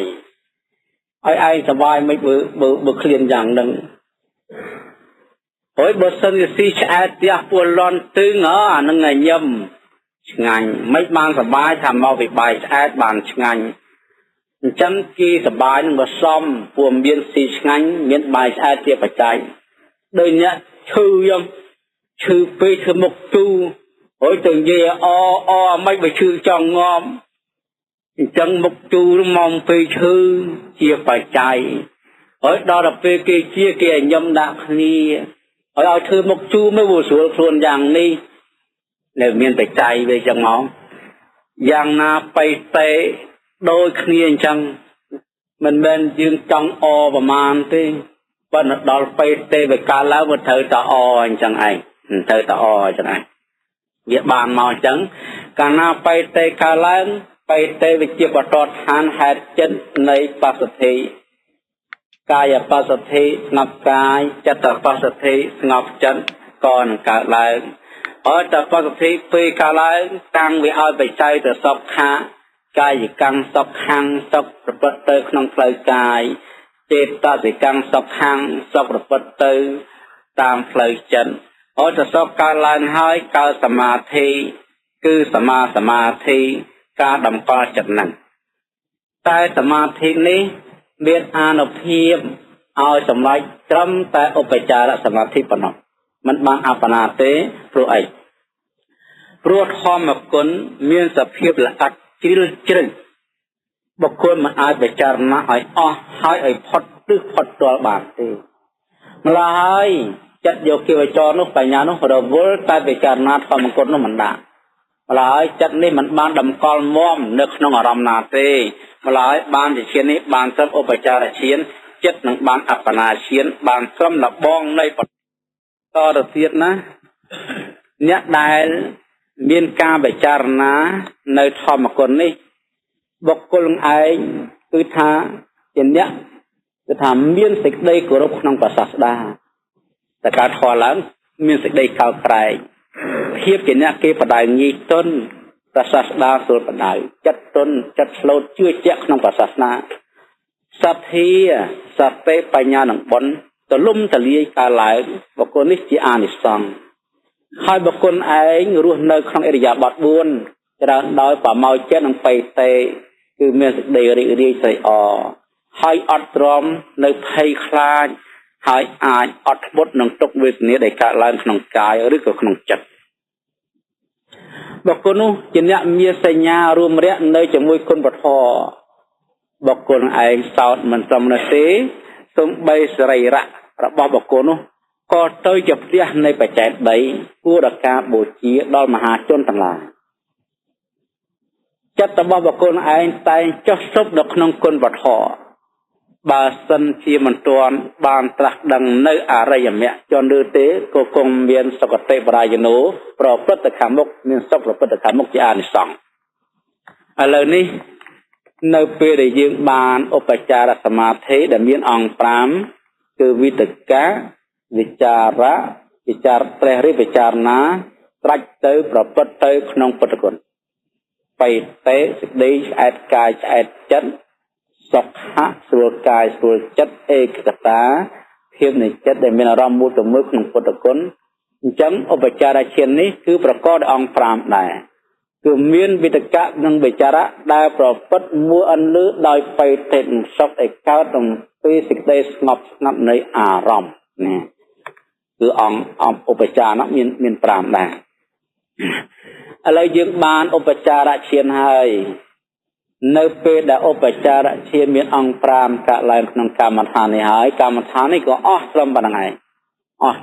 ไอ้สบายไม่เบื่อเคลียนอย่างหนึ่งโอ้ยบทสันสิชาติยาปวดร้อนตึงนั่งไงย่ำงานไม่บางสบายทำเอาไปใบชาติบางงานจังกีสบายนั่งมาซ้อมปวมเบียนสีงานเบียนใบชาติปัจจัยโดยเนี้ยชื่อไปชื่อมกจูโอ้ยตึงเยไม่ไปชื่อจองงอมจังมกจูมองไปชื่อเจียปัจจัยโอ้ยดอดไปเกี่ยเกี่ยย่ำดักนี่เอาเธอมกจูไม่บูสวดครวนอย่างนี้แล้วเมียนไปใจไปจังหมออย่างนาไปเตะโดยเคลียจังมันเป็นยืนจังประมาณที่วันดอลไปเตะไปการแล้วมันเธอตาจังไอเธอตาจังไอเยบานมาจังการนาไปเตะการแล้ว bay tê về chia bọt trọt hàn hạt chân này pasati kaya pasati ngọc cai chất pasati ngọc chân còn cả lại ở tập pasati phi cả lại tăng vì ai bị say từ sọc khá cai căng sọc hăng sọc bật tơ không lời cai chết ta thì căng sọc hăng sọc bật tơ tam lời chân ở tập sọc cả lại hai cao samadhi cứ samadhi ca đầm co chật nặng tại samadhi ní biết an of hiểm ao sầm lại trâm tại upachara samadhi phần nọมันบางอัปปนาเตโปรไอโปรทอมกุลมีสภาพละอัดจิรจริงบุคคลมันอาจไปจารณะไอ้อ้อให้ไอ้พอดหรือพอดตัวบาดเตมาลายจัดโยกีวิจารนุปัญญานุเราวัวใต้ไปจารณะทอมกุลนุมันด่ามาลายจัดนี่มันบางดำกอลม่อมนึกน้องอารมณ์นาเตมาลายบางที่เชียนนี้บางซ้ำอุปจารเชียนจัดหนังบางอัปปนาเชียนบางซ้ำหนักบ้องในปต่อเทียนนะเนี่ยได้เมียนกาไปจารณาในธรรมกุลนี่บุคคลไอ้คือท่าอย่างเนี้ยจะทำเมียนสิกได้กรุบน้องประสาทดาแต่การทอหลังเมียนสิกได้ข่าวไกลเทียบอย่างเนี้ยเกี่ยวกับได้ยี่ต้นประสาทดาส่วนปัจจัยจัดต้นจัดโลดเชื่อเจ้าน้องประสาทนาสัตทีสัตเตปัญญาหนังบนตะลุ่มตะเลียกาหลายบุคคลนี้จีอานิสังให้บุคคลไอ้รู้ในครั้งอริยบทบุญจะโดยป่าเมาเจ้านังไปเตคือเมื่อเดรีเรียใส่อให้อัดรอมในภัยคลายให้อาจอัดบดนังตกเวทนี้ได้การลายขนมกายหรือกับขนมจัดบุคคลนู้จีเนี่ยมีสัญญารวมเรียในจมูกคนปฐอบุคคลไอ้สาวมันสมนติสมใบสไรระระบอบบุคคลนู้ก็เตยจับเรียในปัจจัยใดผู้รักษาบูชีดอลมหาชนทั้งหลายจัตตบบุคคลไอ้ใจจะซบดอกนองคนปฐอบาสันชีมันตวนบานตรักดังในอะไรอย่างเนี้ยจนดูเตะก็คงเวียนสกัดเตปรายโนปรปตะขามุกมีสกัดปตะขามุกจีอานิสองอะไรนี่ในเปรย์ยืงบานอุปจารสมาธิดมีนองปรามคือวิตกะวิจาระวิจารเตริวิจารนาตรักเตยปรปตเตยขนมปตะกุลไปเตะสิดีแอดกายแอดจัดสกหะส่วนกายส่วนจัดเอกตาเพียงในจัดได้มีอารมณ์มุตมุขขนมปตะกุลจังอุปจารเช่นนี้คือประกอบองปรามได้คือมีนวิตกะนังวิจาระได้ปรปตมัวอันลือได้ไปเต็นสกเอกเก้าตรงปีสิกได้สงบนับในอารมณ์นี่คือองอุปจาระมีนปรามได้อะไรยึงบานอุปจาระเชียนให้ในเปดอุปจาระเชียนมีองปรามกะลายนกรรมฐานนี่หายกรรมฐานนี่ก็สมบัติไง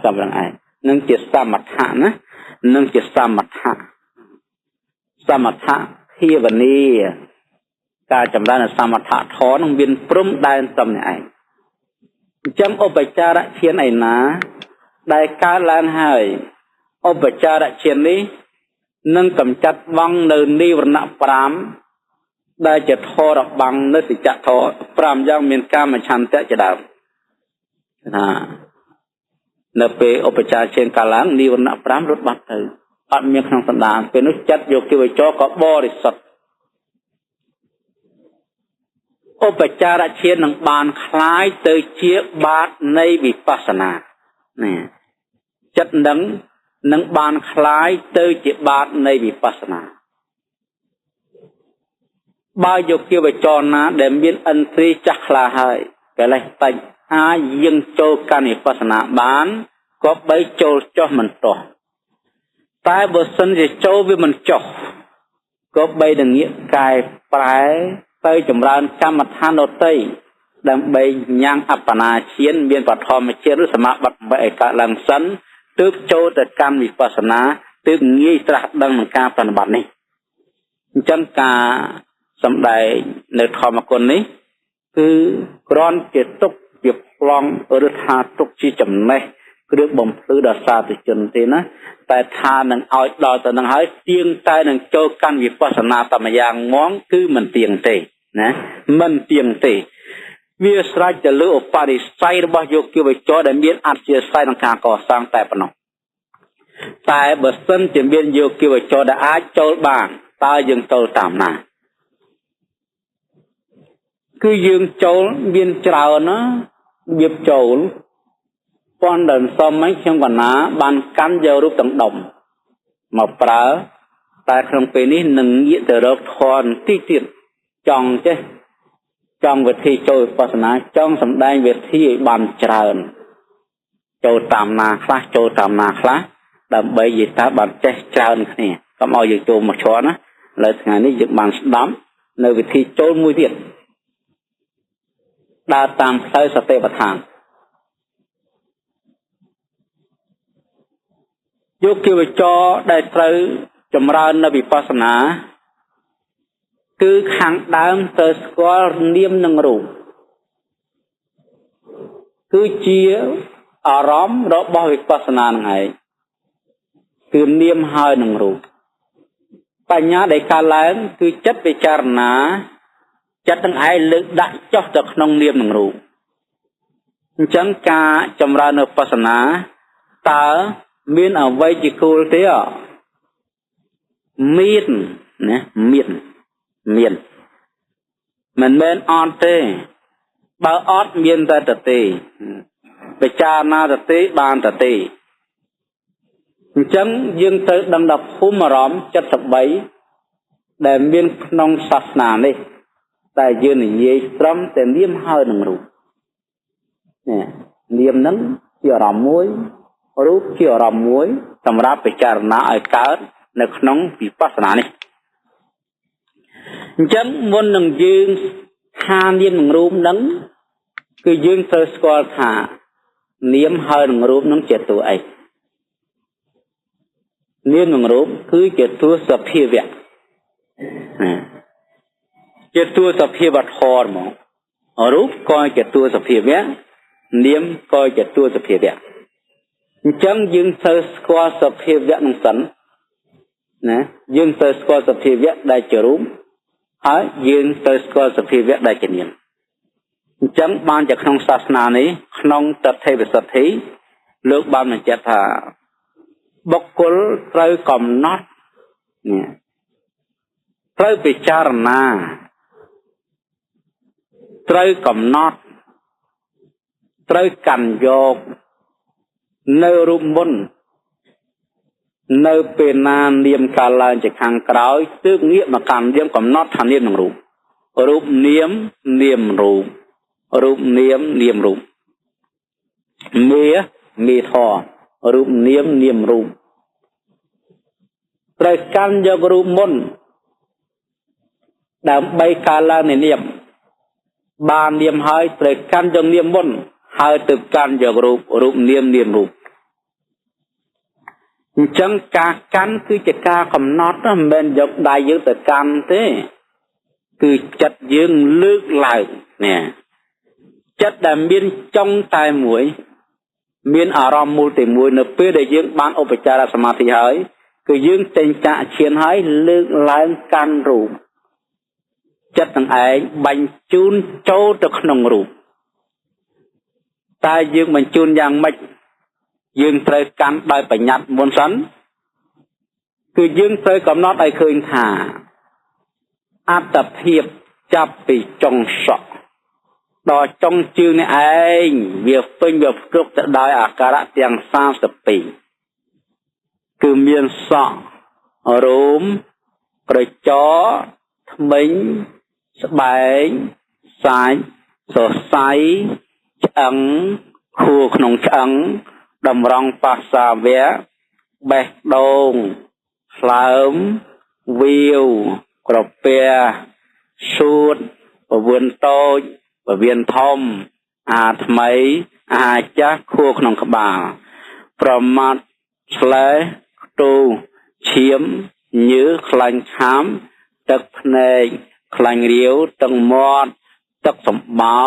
สมบัติไงนึ่งจิตสมัทธะนะนึ่งจิตสมัทธะสมัทธะที่วันนี้การจำได้ในสมัทธะถอนบินปรุ้มได้สมเนี่ยจำอุปจาระเชียนไอ้นะได้การลานให้อุปจาระเชียนนี้นึ่งกำจัดวังเนินนิวรณปรามได้จะทอระบังนสิจะทอปรามยังมีการมาชันเตจะดาวเนเปอุปจาระเชียนกาลังนิวรณปรามรถบัตรอัดมีขนมสันดานเป็นนุจัดโยกิวิจก็บริสุทธิ์อุปจาระเชียนหนังบานคล้ายเตยเชียบาทในวิปัสสนาเนี่ยจัดหนังบานคล้ายเตยเชียบาทในวิปัสสนาบายโยกิวิจนะเดมินอันตรีจักลาให้ก็เลยแต่อายังโจกันวิปัสสนาบานก็ไปโจจ่อมันต่อตายบทสันจะโจวิมันจบก็ไปดังนี้กายปลายไปจำรานกรรมฐานโนเตยดังไปยังอัปปนาเชียนเบียนปัททอมเชียนหรือสมาบัติใบกะลังสันตึกโจแต่การวิปัสสนาตึกงี้ตรัสดังมันการปฏิบัตินี้จังกาสำได้ในธรรมกุลนี้คือกรอนเจตุกเก็บลองหรือทาตุกชีจำเน គ្រឿងបំភ្លឺដល់សាធុជនទេណាតែថានឹងឲ្យដល់ទៅនឹងហើយទៀងតែនឹងចូលកាន់វិបស្សនាតាមយ៉ាងងងគឺមិនទៀងទេណាមិនទៀងទេវាស្រេចទៅលើឧបនិស្ស័យរបស់យោគីវចរដែលមានអធិស្ឋានក្នុងការកសាងតែប៉ុណ្ណោះតែបើសិនជាមានយោគីវចរដែលអាចចូលបានតើយើងចូលតាមណាគឺយើងចូលមានច្រើនណាវាចូលប៉ុន្តែសមហ្នឹងខ្ញុំកណាបានកាន់យករូបទាំងដុំមកប្រើតែក្នុងពេលនេះនឹងងាកទៅរកធនទីទៀតចង់ចេះចង់វិធីចូលវិបស្សនាចង់សម្ដែងវិធីឲ្យបានច្រើនចូលតាមណាខ្លះចូលតាមណាខ្លះដើម្បីនិយាយតើបានចេះច្រើនគ្នាកុំឲ្យយើងចូលមកឈរណាឥឡូវថ្ងៃនេះយើងបានស្ដាប់នៅវិធីចូលមួយទៀតដើរតាមផ្លូវសតិប្បដ្ឋានយោគីវចរដែលត្រូវចម្រើននៅវិបស្សនាគឺខាងដើមទៅស្គាល់នាមនិងរូបគឺជាអារម្មណ៍របស់វិបស្សនានឹងឯងគឺនាមហើយនឹងរូបបញ្ញាដែលកើតឡើងគឺចិត្តពិចារណាចិត្តនឹងឯងលើកដាក់ចុះទៅក្នុងនាមនឹងរូបអញ្ចឹងការចម្រើននៅវិបស្សនាតើមានអ្វីជាគោលទេមានណាមានមិនមែនអត់ទេបើអត់មានតែទេពិចារណាទេបានទេអញ្ចឹងយើងត្រូវដឹងដល់ភូមិអារម្មណ៍73ដែលមានក្នុងសាសនានេះតែយើងនិយាយត្រឹមតែនាមហើយនឹងរូបនាមហ្នឹងជាអារម្មណ៍មួយរូបជាអារម្មណ៍មួយសម្រាប់ពិចារណាឲ្យកើតនៅក្នុងវិបស្សនានេះអញ្ចឹងមុននឹងយើងថានាមនឹងរូបហ្នឹងគឺយើងត្រូវស្គាល់ថានាមហើយនឹងរូបហ្នឹងជាតួអីនាមនឹងរូបគឺជាតួសភាវៈជាតួសភាវៈធម៌ហ្មងរូបក៏ជាតួសភាវៈនាមក៏ជាតួសភាវៈអញ្ចឹងយើងត្រូវស្គាល់សភាវៈនឹងសិនណាយើងត្រូវស្គាល់សភាវៈដែលជារូបហើយយើងត្រូវស្គាល់សភាវៈដែលជានាមអញ្ចឹងបានជាក្នុងសាសនានេះក្នុងតថេវិសុទ្ធិលោកបានបញ្ជាក់ថាបុគ្គលត្រូវកំណត់ត្រូវពិចារណាត្រូវកំណត់ត្រូវកាន់យកនៅរូបមុននៅពេលណានាមកាលឡើងជាខាងក្រោយទើបងាកមកកាន់នាមកំណត់ថានាមនឹងរូបរូបនាមនាមរូបរូបនាមនាមរូបមេធររូបនាមនាមរូបត្រូវកាន់យករូបមុនដើម្បីកាលឡើងនៃនាមបាននាមហើយត្រូវកាន់យកនាមមុនហើយទៅកាន់យករូបនាមនាមរូបអញ្ចឹងការកាន់គឺជាការកំណត់មិនមែនយកដៃយើងទៅកាន់ទេគឺចិត្តយើងលើកឡើងនេះចិត្តដែលមានចុងតែមួយមានអារម្មណ៍មូលតែមួយនៅពេលដែលយើងបានឧបចារសមាធិហើយគឺយើងចេញចាកឈានហើយលើកឡើងកាន់រូបចិត្តនឹងឯងបញ្ជូនចូលទៅក្នុងរូបតែយើងបញ្ជូនយ៉ាងម៉េចយើងត្រូវកាន់ដោយបញ្ញត្តិមុនសិនគឺយើងត្រូវកំណត់ឲ្យឃើញថាអត្តភាពចាប់ពីចុងសក់ដល់ចុងជើងនេះឯងវាពេញវាគ្រប់ទៅដោយអាការៈទាំង32គឺមានសក់រោមក្រចកធ្មេញស្បែកសាច់សរសៃឆ្អឹងខួរក្នុងឆ្អឹងតម្រង់បាសាវៈបេះដូងថ្លើមវាវក្រពះសួតពវៀនតូចពវៀនធំអាថ្មីអាចាស់ខួរក្នុងក្បាលប្រមាត់ឆ្លេះខ្ទូឈាមញើសខ្លាញ់ខាំទឹកភ្នែកខ្លាញ់រាវទឹកមាត់ទឹកសម្បោ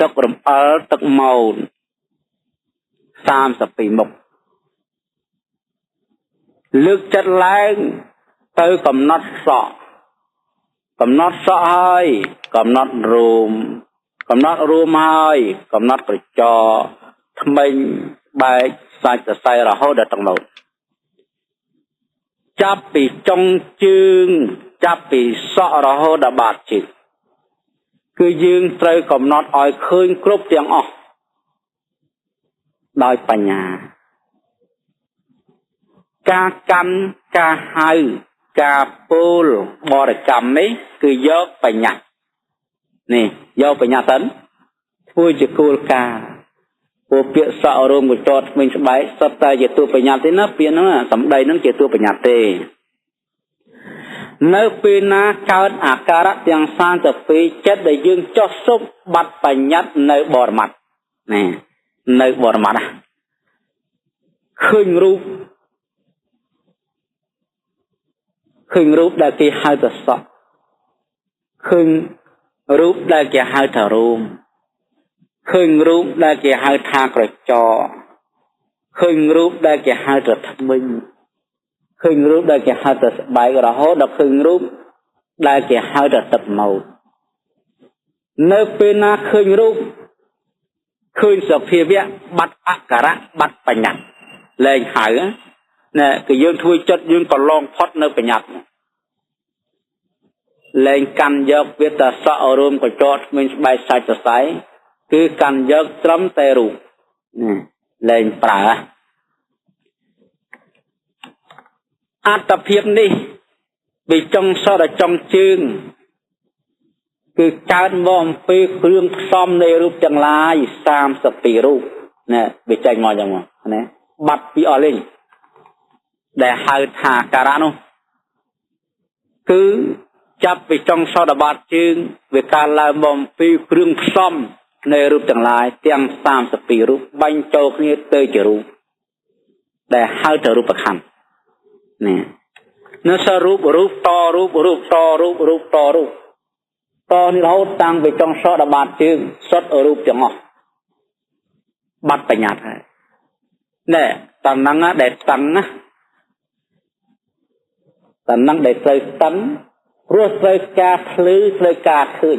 ទឹករំអិលទឹកមោន 32 មុខលើកចិត្តឡើងទៅកំណត់សក់ហើយកំណត់រួមហើយកំណត់ក្រចថ្មិញបែកសាច់សរសៃរហូតដល់ទាំងនោះចាប់ពីចុងជើងចាប់ពីសក់រហូតដល់បាតជើងគឺយើងត្រូវកំណត់ឲ្យឃើញគ្រប់ទាំងអស់ដោយបញ្ញាការកាន់ការហៅការពោលបរិកម្មនេះគឺយកបញ្ញត្តិនេះយកបញ្ញត្តិទៅធ្វើជាគោលការណ៍ពួកពាក្យសក់រោមកញ្ចត់គ្មានស្បែកសុទ្ធតែជាតួបញ្ញត្តិទេណាពាក្យហ្នឹងសម្ដីហ្នឹងជាតួបញ្ញត្តិទេនៅពេលណាកើតអាការៈទាំង32ចិត្តដែលយើងចោះសុបបាត់បញ្ញត្តិនៅបរមត្ថណានៅបរមត្ថឃើញរូបដែលគេហៅថាសក់ឃើញរូបដែលគេហៅថារោមឃើញរូបដែលគេហៅថាក្រចឃើញរូបដែលគេហៅថាថ្មិញឃើញរូបដែលគេហៅថាស្បែករហូតដល់ឃើញរូបដែលគេហៅថាទឹកម៉ូតនៅពេលណាឃើញរូបឃើញសភាវៈបាត់អក្ខរៈបាត់បញ្ញត្តិលែងហៅណែគឺយើងធ្វើចិត្តយើងក៏ឡងផុតនៅបញ្ញត្តិលែងកាន់យកវាតាសក់រោមកញ្ចត់គ្មានស្បែកសាច់សរសៃគឺកាន់យកត្រឹមតែរូបលែងប្រើអត្តភាពនេះពីចុងសក់ដល់ចុងជើងគឺកើតមកអំពីគ្រឿងផ្សំនៃរូបទាំងឡាយ32រូបណាវាចេញមកយ៉ាងមកណាបាត់ពីអស់លេងដែលហៅថាការៈនោះគឺចាប់ពីចុងសក់ដល់បាតជើងវាកើតឡើងមកអំពីគ្រឿងផ្សំនៃរូបទាំងឡាយទាំង32រូបបាញ់ចូលគ្នាទៅជារូបដែលហៅថារូបខណ្ឌនេះនៅសរូបរូបតរូបរូបតរូបរូបតរូបតនេះរហូតតាំងពីចុងសក់ដល់បាតជើងសុទ្ធរូបទាំងអស់បាត់បញ្ញត្តិហើយណែតំណឹងដែលតឹងណាតំណឹងដែលត្រូវតឹងព្រោះត្រូវការភ្លឺត្រូវការឃើញ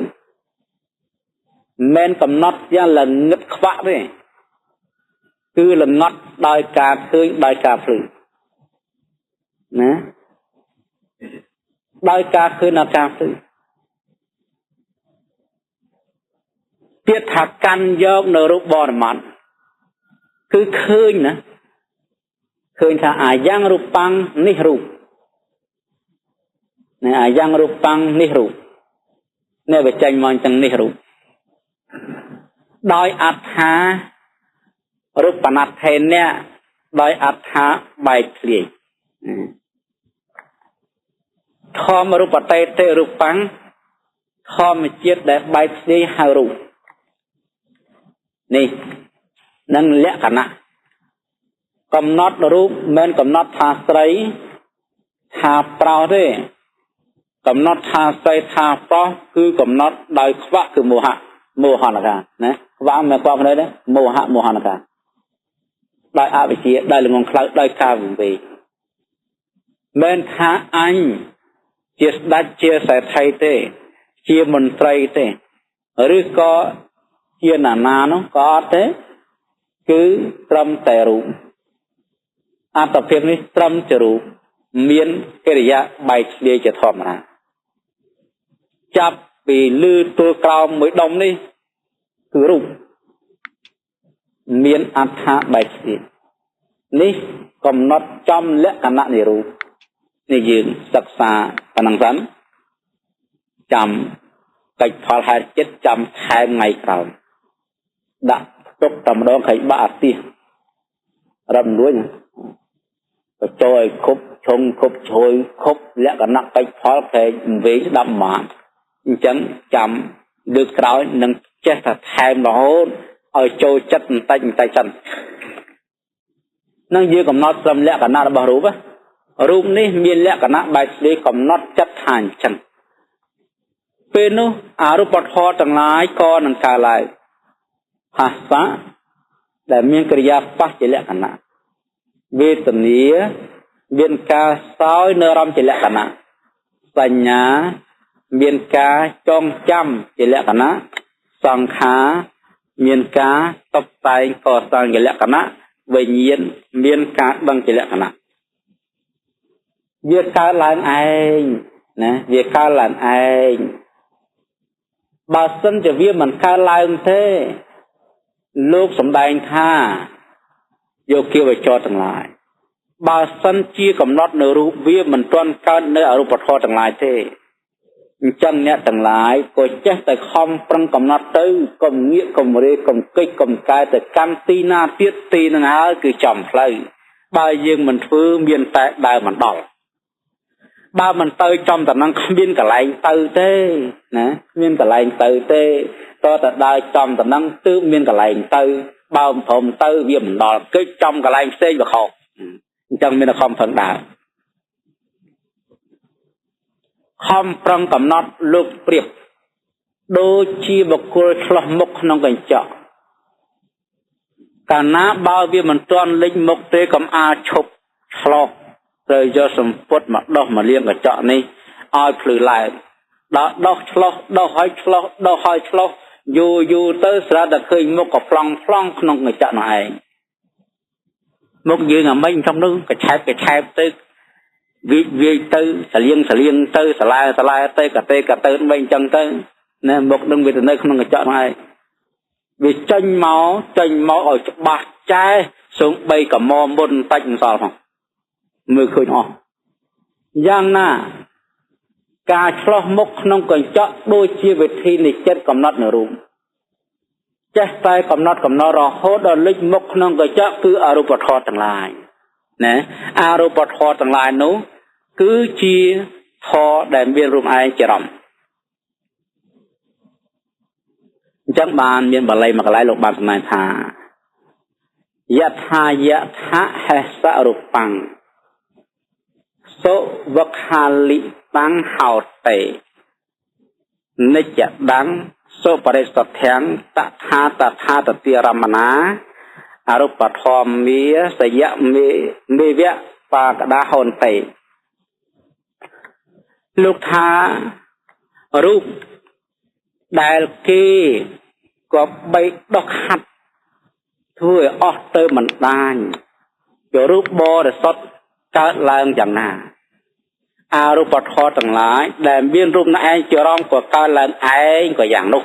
មិនកំណត់យ៉ាងល្ងឹតខ្វាក់ទេគឺល្ងត់ដោយការឃើញដោយការភ្លឺណាដោយការឃើញដោយការភ្លឺពាក្យថាកាន់យកនៅរូបបរមត្ថគឺឃើញណាឃើញថាអាយ៉ាងរូបាំងនេះរូបណែអាយ៉ាងរូបាំងនេះរូបណែវាចេញមកទាំងនេះរូបដោយអត្ថារូបណដ្ឋេនៈដោយអត្ថាបែកធ្លាយធម្មរូបតេតិរូបាំងធម្មជាតិដែលបែកធ្លាយហៅរូបនេះនឹងលក្ខណៈកំណត់រូបមិនកំណត់ថាស្រីថាប្រុសទេកំណត់ថាស្រីថាប្រុសគឺកំណត់ដោយខ្វាក់គឺមោហនកាណាខ្វាក់មិនខ្វាក់គ្នាទេមោហនកាដោយអវិជ្ជាដោយល្ងងខ្លៅដោយការវិវេកមិនថាអញជាស្ដេចជាសេដ្ឋីទេជាមន្ត្រីទេឬក៏ជាណានានោះក៏អត់ទេគឺត្រឹមតែរូបអត្តភាពនេះត្រឹមជារូបមានកិរិយាបែកធ្លាយជាធម្មតាចាប់ពីលឺទល់ក្រោមមួយដុំនេះគឺរូបមានអត្ថាបែកធ្លាយនេះកំណត់ចំលក្ខណៈនៃរូបនេះយើងសិក្សាប៉ុណ្ណឹងសិនចាំកិច្ចផលហេតុចិត្តចាំខែថ្ងៃក្រោយដាក់ទុកតែម្ដងខៃបាក់អាទិះរឹបរួចបញ្ចូលឲ្យគប់ឈុំគប់ជ្រួយគប់លក្ខណៈកិច្ចផលខែវែងស្ដាប់មកអញ្ចឹងចាំលើកក្រោយនឹងចេះតែថែមរហូតឲ្យចូលចិត្តបន្តិចសិននឹងយើងកំណត់ត្រឹមលក្ខណៈរបស់រូបរូបនេះមានលក្ខណៈបែបនេះកំណត់ចិត្តថាអញ្ចឹងពេលនោះអរូបធម៌ទាំងឡាយក៏នឹងកើតឡើងភាសា ដែលមានកិរិយាបស្សជាលក្ខណៈវេទនាមានការសោយនៅអារម្មណ៍ជាលក្ខណៈសញ្ញាមានការចងចាំជាលក្ខណៈសង្ខារមានការតបតែងកសាងជាលក្ខណៈវិញ្ញាណមានការដឹងជាលក្ខណៈវាកើតឡើងឯងណាវាកើតឡើងឯងបើសិនជាវាមិនកើតឡើងទេលោកសម្ដែងថាយោគិវចរទាំងឡាយបើសិនជាកំណត់នៅរូបវាមិនទាន់កើតនៅអរូបធម៌ទាំងឡាយទេអញ្ចឹងអ្នកទាំងឡាយក៏ចេះតែខំប្រឹងកំណត់ទៅកុំងាកកុំរេកុំកិច្ចកុំកែទៅកាន់ទីណាទៀតទីនឹងហើយគឺចំផ្លូវបើយើងមិនធ្វើមានតែដើរមិនដល់បើមិនទៅចំតំណឹងគ្មានកន្លែងទៅទេណាគ្មានកន្លែងទៅទេតើតដើរចំតំណឹងទើបមានកន្លែងទៅបើមិនព្រមទៅវាមិនដល់គេចំកន្លែងផ្សេងវាខុសអញ្ចឹងមានតែខំប្រឹងដើរខំប្រឹងកំណត់លោកប្រៀបដូចជាបុគ្គលឆ្លោះមុខក្នុងកញ្ចក់កាលណាបើវាមិនទាន់លេចមុខទេកុំអាចឈប់ឆ្លោះត្រូវយកសម្ពុតមកដោះមកលាងកញ្ចក់នេះឲ្យភ្លឺឡើងដល់ដោះឆ្លោះដោះហើយឆ្លោះដោះហើយឆ្លោះយូរទៅស្រាប់តែឃើញមុខក៏ប្លង់ក្នុងកញ្ចក់នោះឯងមុខយើងអាម៉េចក្នុងនោះកឆែបទៅវាទៅសលៀងទៅសាឡាទៅកតេមិនអញ្ចឹងទៅណាមុខនឹងវាទៅនៅក្នុងកញ្ចក់នោះឯងវាចេញមកឲ្យច្បាស់ចែសូម្បីកមមុនតិចមិនសល់ផងមើលឃើញអស់យ៉ាងណាការឆ្លោះមុខក្នុងកញ្ចក់ដូចជាវិធីនៃចិត្តកំណត់នៅរូបចេះតែកំណត់រហូតដល់លេចមុខក្នុងកញ្ចក់គឺអរូបធម៌ទាំងឡាយណាអរូបធម៌ទាំងឡាយនោះគឺជាធម៌ដែលមានរូបឯងជារំអញ្ចឹងបានមានបាលីមួយកន្លែងលោកបានសម្ដែងថាយថាហេសរូបាំងសុវខាលិតាំងហោតេនិច្ចដੰសុបរិសទ្ធังតថាតតិរមណាអរូបធម្មាសយមេវៈបាកដាហោតេលោកថារូបដែលគេក៏បីដោះខាត់ធ្វើឲ្យអស់ទៅមិនដាច់ជារូបបរិសុទ្ធកើតឡើងយ៉ាងណាអរូបធម៌ទាំងឡាយដែលមានរូបណែឯងជារំក៏កើតឡើងឯងក៏យ៉ាងនោះ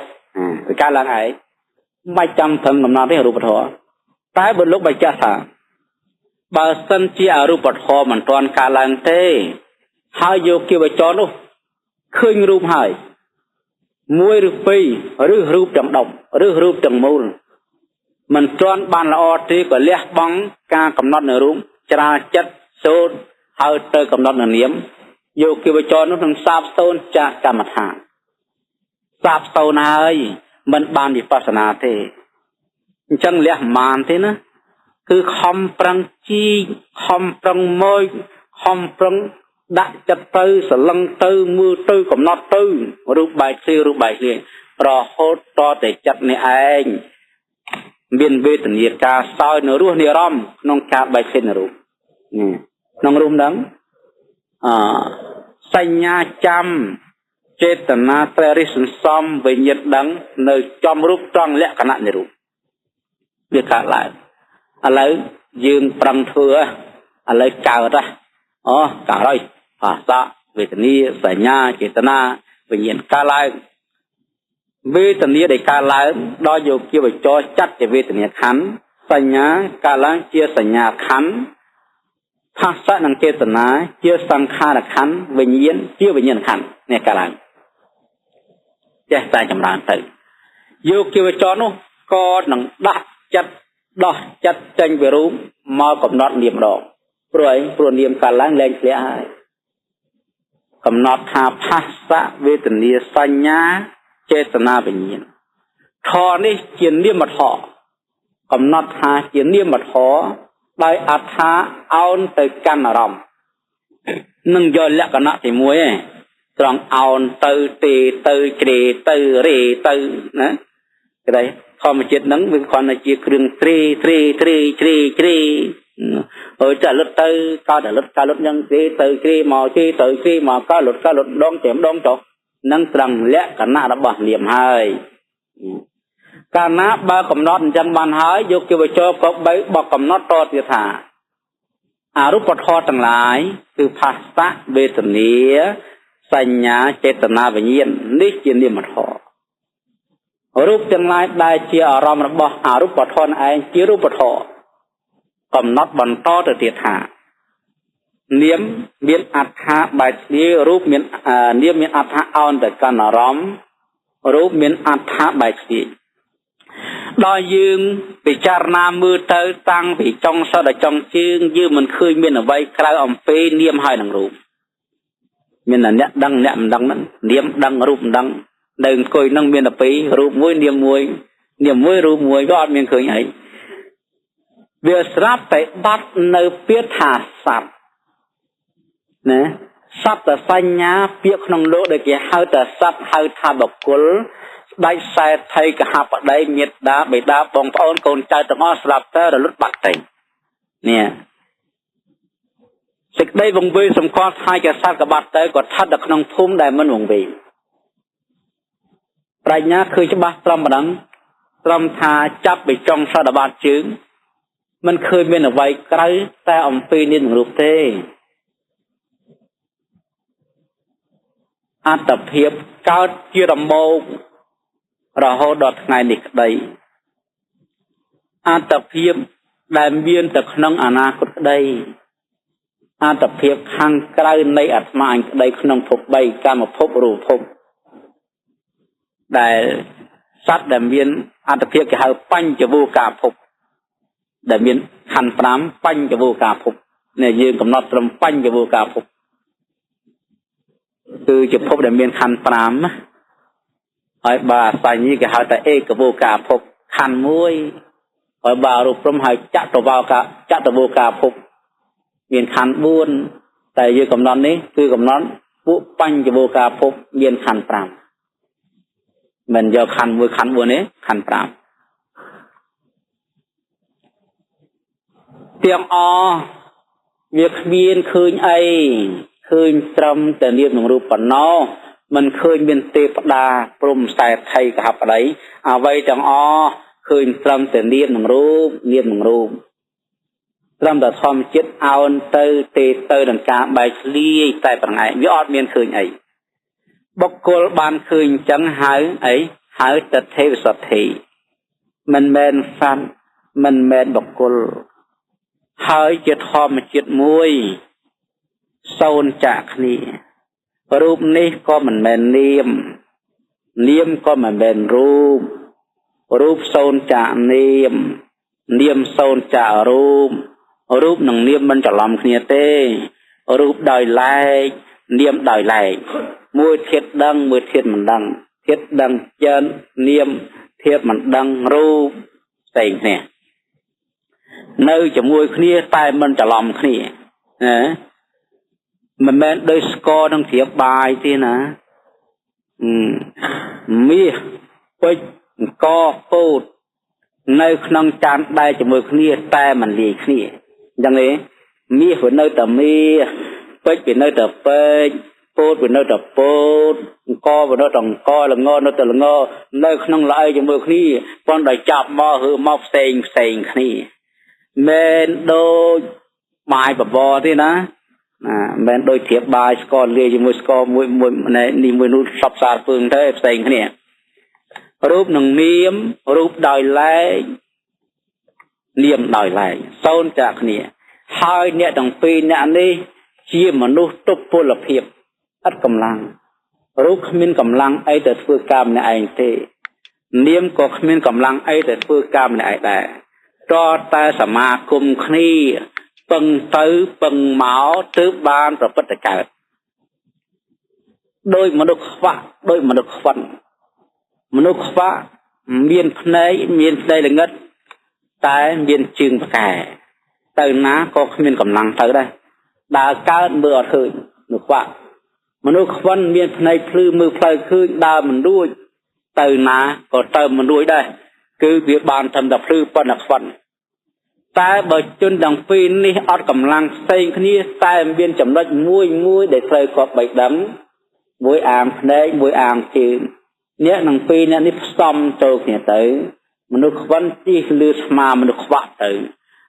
វាកើតឡើងឯងមិនចាំត្រឹមកំណត់ទេអរូបធម៌តែបើលោកបញ្ជាក់ថាបើសិនជាអរូបធម៌មិនទាន់កើតឡើងទេហើយយកគិវចរនោះឃើញរូបហើយមួយឬពីរឬរូបទាំង10ឬរូបទាំងមូលមិនទាន់បានល្អទេក៏លះបង់ការកំណត់នៅរូបច្រាចិត្តសូត្រហើយទៅកំណត់នៅនាមយកគិវចរនោះនឹងសាបសូន្យចាកកម្មដ្ឋានសាបសូន្យហើយមិនបានវិបស្សនាទេអញ្ចឹងលះមានទេណាគឺខំប្រឹងជីខំប្រឹងម៉ួយខំប្រឹងដាក់ចិត្តទៅសលឹងទៅមើលទៅកំណត់ទៅរូបបែកគ្នារហូតតតែចិត្តនេះឯងមានវេទនាការសោយនៅរស់និរមក្នុងការបែកគ្នារូបក្នុងរូបហ្នឹងសញ្ញាចាំចេតនាត្ររិះសន្សំវិញ្ញាណដឹងនៅចំរូបត្រង់លក្ខណៈនៃរូបវាកើតឡើងឥឡូវយើងប្រឹងធ្វើឥឡូវកើតកើតហើយភាសាវេទនាសញ្ញាចេតនាវិញ្ញាណកើតឡើងវេទនាដែលកើតឡើងដល់យោគិវចរចាត់ជាវេទនាខណ្ឌសញ្ញាកើតឡើងជាសញ្ញាខណ្ឌភាសានិងចេតនាជាសង្ខារខណ្ឌវិញ្ញាណជាវិញ្ញាណខណ្ឌនេះកើតឡើងចេះតែចម្រើនទៅយោគិវចរនោះក៏នឹងដោះចិត្តចេញពីរូបមកកំណត់នាមដងព្រោះនាមកើតឡើងលែងធ្លាក់ហើយកំណត់ថាភាសាវេទនាសញ្ញាចេតនាវិញ្ញាណធម៌នេះជានាមធម៌កំណត់ថាជានាមធម៌ដោយអត្ថាអោនទៅកាន់អារម្មណ៍នឹងយកលក្ខណៈទី1ឯងត្រង់អោនទៅទេទៅជ្រេទៅរេទៅណាគេថាធ mà chết nắng với con là chia kêu tri ở trả lướt tới cao lướt nhân tri mà cao lướt đong chém đong chỗ nâng rằng lẽ cả na đã bảo niệm hai cả na ba cầm nót chẳng bàn hái vô kêu cho có bấy bọc cầm nót to thì thảรูปธรรมทั้งหลายคือภาษาเวทนีสัญญาเจตนาวิญญาณนี่เจนิมทอรูปทั้งหลายได้เจียอารมณ์របស់อรูปธรรมเองជារូបធម៌កំណត់បន្តទៅទៀតថានាមមានអត្ថបែបនេះរូបមាននាមមានអត្ថអោនទៅកាន់អារម្មណ៍រូបមានអត្ថបែបនេះដល់យើងពិចារណាមើលទៅតាំងពីចុងសដល់ចុងជើងយើងមិនឃើញមានអ្វីក្រៅអំពីនាមហើយនឹងរូបមានអ្នកដឹងអ្នកមិនដឹងហ្នឹងនាមដឹងរូបមិនដឹងនៅអង្គុយនឹងមានតែពីររូបមួយនាមមួយរូបមួយក៏អត់មានឃើញអីវាស្រាប់តែបាត់នៅពាក្យថាសត្វណាសត្វតែសញ្ញាពាក្យក្នុងលោកដែលគេហៅតែសត្វហៅថាបុគ្គលដៃខ្សែថៃកហបដីមេត្តាបិតាបងប្អូនកូនចៅទាំងអស់ស្លាប់ទៅរលត់បាត់ទៅនេះសេចក្តីវង្វេងសម្គាល់ថាជាសត្វក៏បាត់ទៅក៏ស្ថិតនៅក្នុងភូមិដែលមិនវង្វេងប្រាជ្ញាឃើញច្បាស់ត្រឹមប៉ុណ្ណឹងត្រឹមថាចាប់ពីចុងសតបាតជើងមិនឃើញមានអ្វីក្រៅតែអំពីនាមរូបទេអត្តភាពកើតជារមោគរហូតដល់ថ្ងៃនេះក្តីអត្តភាពដែលមានតែក្នុងអនាគតក្តីអត្តភាពខាងក្រៅនៃអាត្មាអញក្តីក្នុងភព3កាមភពរូបភពដែលសត្វដែលមានអត្តភាពគេហៅបញ្ចវោកាភពដែលមានខណ្ឌ5បញ្ចវោកាភពនេះយើងកំណត់ត្រឹមបញ្ចវោកាភពគឺជាភពដែលមានខណ្ឌ5ណាហើយបើអាសញ្ញនេះគេហៅថាឯកវោកាភពខណ្ឌ1ហើយបើរូបព្រំហៅចតុវោកាភពមានខណ្ឌ4តែយើងកំណត់នេះគឺកំណត់ពួកបញ្ចវោកាភពមានខណ្ឌ5មិនយកខណ្ឌ1ខណ្ឌ4ទេខណ្ឌ5ទាំងអវាគ្មានឃើញអីឃើញត្រឹមតែនាមនឹងរូបប៉ុណ្ណោះមិនឃើញមានទេវតាព្រំខ្សែថៃកហបដីអ្វីទាំងអស់ឃើញត្រឹមតែនាមនឹងរូបត្រឹមតែធម្មជាតិអោនទៅទេទៅនឹងការបែកធ្លាយតែប្រងែវាអត់មានឃើញអីបុគ្គលបានឃើញអញ្ចឹងហៅអីហៅតទេវសទ្ធិមិនមែនសត្វមិនមែនបុគ្គលហើយជាធម្មជាតិមួយសូន្យចាក់គ្នារូបនេះក៏មិនមែននាមក៏មិនមែនរូបសូន្យចាក់នាមសូន្យចាក់រូបនិងនាមមិនច្រឡំគ្នាទេរូបដោយឡែកនាមដោយឡែកមួយធាតុដឹងមួយធាតុមិនដឹងធាតុដឹងច្រើននាមធាតុមិនដឹងរូបផ្សេងគ្នានៅជាមួយគ្នាតែមិនច្រឡំគ្នាណាមិនមែនដោយស្ករនឹងជ្រាបបាយទេណាមាសពេជ្រអង្គពោតនៅក្នុងចានដែរជាមួយគ្នាតែមិនលាយគ្នាអញ្ចឹងទេមាសវានៅតែមាសពេជ្រវានៅតែពេជ្រពោតវានៅតែពោតអង្គវានៅតែអង្គល្ងនៅតែល្ងនៅក្នុងល្អីជាមួយគ្នាប៉ុន្តែចាប់មកផ្សេងគ្នាមិនដូចបាយបបរទេណាមិនដូចធៀបបាយស្ករលាយជាមួយស្ករមួយនេះមួយនោះសពសារពើងទេផ្សេងគ្នារូបនឹងនាមរូបដោយឡែកនាមដោយឡែកសូន្យចាក់គ្នាហើយអ្នកទាំងពីរអ្នកនេះជាមនុស្សទុព្ពលភាពឥតកម្លាំងរូបគ្មានកម្លាំងអីទៅធ្វើកម្មម្នាក់ឯងទេនាមក៏គ្មានកម្លាំងអីទៅធ្វើកម្មម្នាក់ឯងដែរតតែសមាគមគ្នាពឹងទៅពឹងមកទើបបានប្រព្រឹត្តកើតដោយមនុស្សខ្វាក់ដោយមនុស្សខ្វិនមនុស្សខ្វាក់មានភ្នែកមានស្ដីល្ងិតតែមានជើងប្រកែទៅណាក៏គ្មានកម្លាំងទៅដែរដើរកើតមើលអត់ឃើញមនុស្សខ្វាក់មនុស្សខ្វិនមានភ្នែកភ្លឺមើលផ្លូវឃើញដើរមិនរួចទៅណាក៏ទៅមិនរួចដែរ cứ việc bàn thầm đập lư phân đặc phần ta bởi chân đằng phi ní ọt cầm lăng xây khní ta em biên chấm đất muôi để rơi có bạch đấm muôi ám đấy muôi ám thì nhớ đằng phi ní xong trâu kìa tới mình được vẫn chi lư mà mình được vạ tới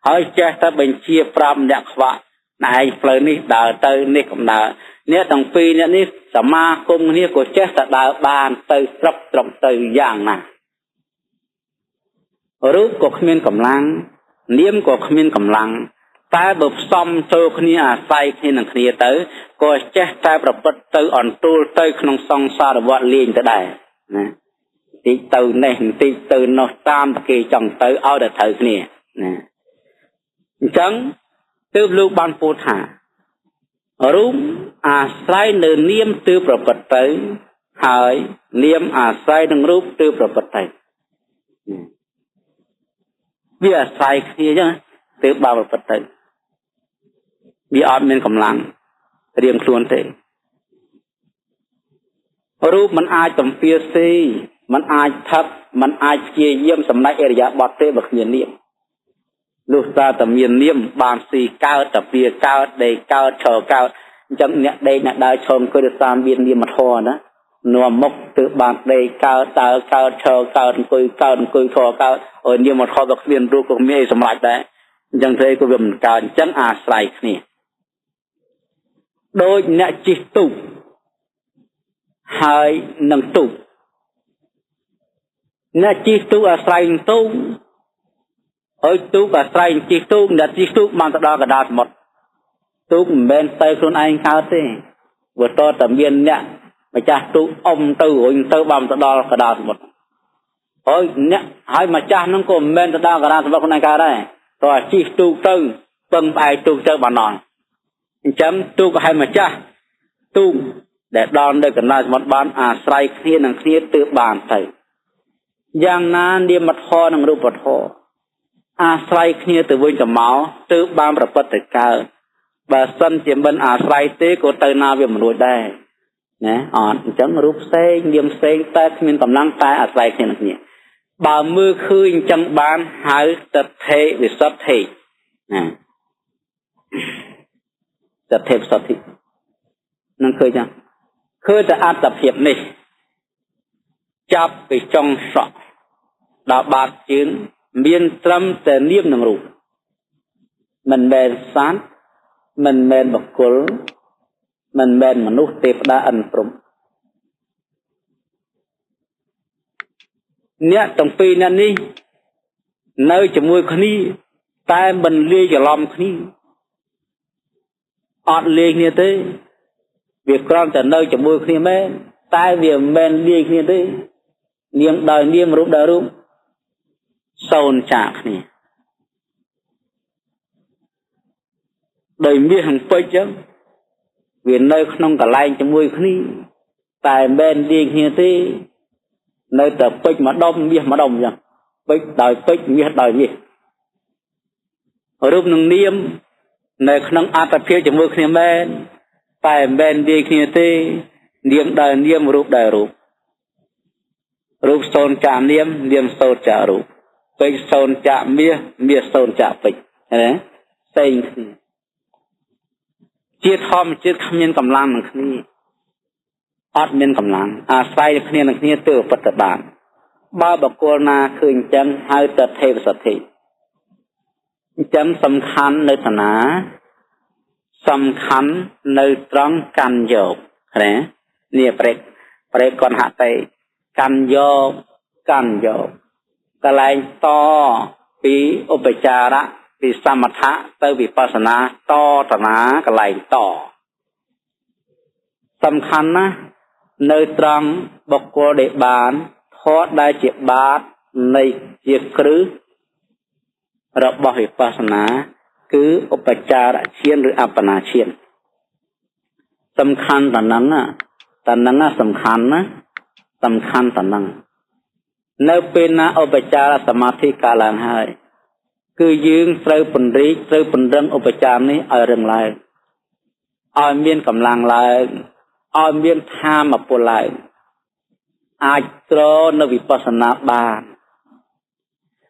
hỏi cha ta bình chia pram nhạc vạ này phơi ní đào tới ní cũng đào nhớ đằng phi ní sama cung ní của chết ta đào bàn tới trọc tới dạng nào rút của miên cầm lăng niêm của miên cầm lăng ta bập xong trâu khní say khní nằng khní tới của chết ta bập bật tới ẩn tu tới không song xa được vợ liền tới đây tí từ này tí từ nó tam kỳ chồng tới ao để thử khní chẳng từ lúc ban phụ thả rút say nửa niêm từ bập bật tới hỏi niêm say nâng rút từ bập bật tới vì sai kia chứ từ bao bậc Phật tử vì ở bên cầm lăng riêng luôn thế rút mình ai tầm phía si mình ai thấp mình ai chia diêm sầm lại area bọt tê bậc miền niệm lúc ta tầm miền niệm bàn si cao tập phía cao đầy cao chờ cao chẳng nhẹ đây nhẹ đại chồng cơ được tam biên niệm mặt hồ đó nua mốc từ bàn đầy cao tao cao chờ cao cùi thò cao ở nhiều một kho bậc viên ru của mi sầm lại đấy chẳng thấy có việc cao chẳng sai nè đôi nhẹ chỉ tụ hai nâng tụ nhẹ chỉ tụ sai tụ ở tụ sai chỉ tụ nhẹ chỉ tụ mang tới đó cả đạt một tụ bên tay con anh cao thế vừa to tầm biên nhẹ mà cha tụ ông tư bầm tới đó cả đạt một ôi nhẹ hai mà cha nó còn bên tới đó cả đạt một con anh cao đây rồi chỉ tụ tư vâng bài tụ tư bà nói chấm tụ hai mà cha tụ để đòn đây cần là một ban sai kia năng kia tự bàn thầy giang na đi mặt ho năng rụp mặt ho sai kia từ vinh cầm máu tự ban bật bật từ cao và sân chiếm bên sai tế của tây na về một đôi đây nè chấm rụp xe niệm xe ta mình tầm năng ta sai kia năng kia bà mưa khơi chẳng ban hai tập thể về sát thể nè tập thể sát thể năng khơi chẳng khơiจะอาจจะเพียบนี่จับไปจ้องสอบดาบาดจืนเมียนตรำแต่เนียมหนึ่งรูมันแมนสารมันแมนบุคคลมันแมนมนุษย์เทพดาอันปรมเนี่ยตรงปีนั้นนี่เนยจมูกคนนี้แต่มันเลี้ยจะลอมคนนี้อดเลี้ยเนี่ยเต้việc con trở nơi cho mưa khi mê tai việc men đi khi đấy niệm đời niệm rút đời rút sồn chạc nè đời miên hàng phơi chứ vì nơi không cả lại cho mưa khi tai men đi khi đấy nơi tập phơi mà đông miên mà đông chẳng phơi miên đời miên rút nương niệm nơi không ăn tập phiêu cho mưa khi mê tại bên đi kia tê niệm đời niệm rút đời rút sôn chạm niệm sôn chạm rút phịch sôn chạm mía sôn chạm phịch đấy xây chiết thom chiết khăm nhân cầm lang năng khni ót nhân cầm lang say khni năng khni từ Phật bản ba bậc cô na khơi chân hai tật thề và sật thị chân sầm khăn nơi thằng áสำคัญในตรงการโยกนะเนี่ยเปรกก่อนหาไปการโยกกลายต่อปีอุปจาระปีสมถะเตวิปัสสนาต่อตนากลายต่อสำคัญนะในตรงบุคคลเดบานทอดได้เจ็บบาดในเจ็บครื้ระบบวิปัสสนาคืออุปจาระเชียนหรืออัปปนาเชียนสำคัญตอนนั้นสำคัญนะสำคัญตอนนั้นในเป็นนะอุปจารสมาธิกาลังให้คือยืงเตยปนริเตยปนเรื่องอุปจารนี้เอาเรื่องไรเอาเมียนกำลังไรเอาเมียนธามาปุไรอาจโตรนวิปัสสนาบา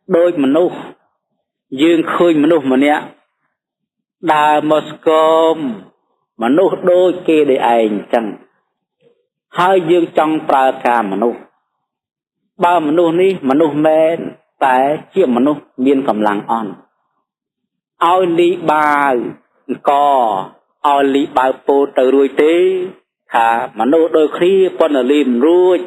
đôi mà nô dương khơi mà nô mà nè đà Moscow mà nô đôi kia để ảnh chẳng hai dương trong pra ca mà nô ba mà nô ní mà nô mê tại chia mà nô miên cầm lăng on ao li ba co ao li ba po từ ruồi tế thà mà nô đôi khi con ở lim ruồi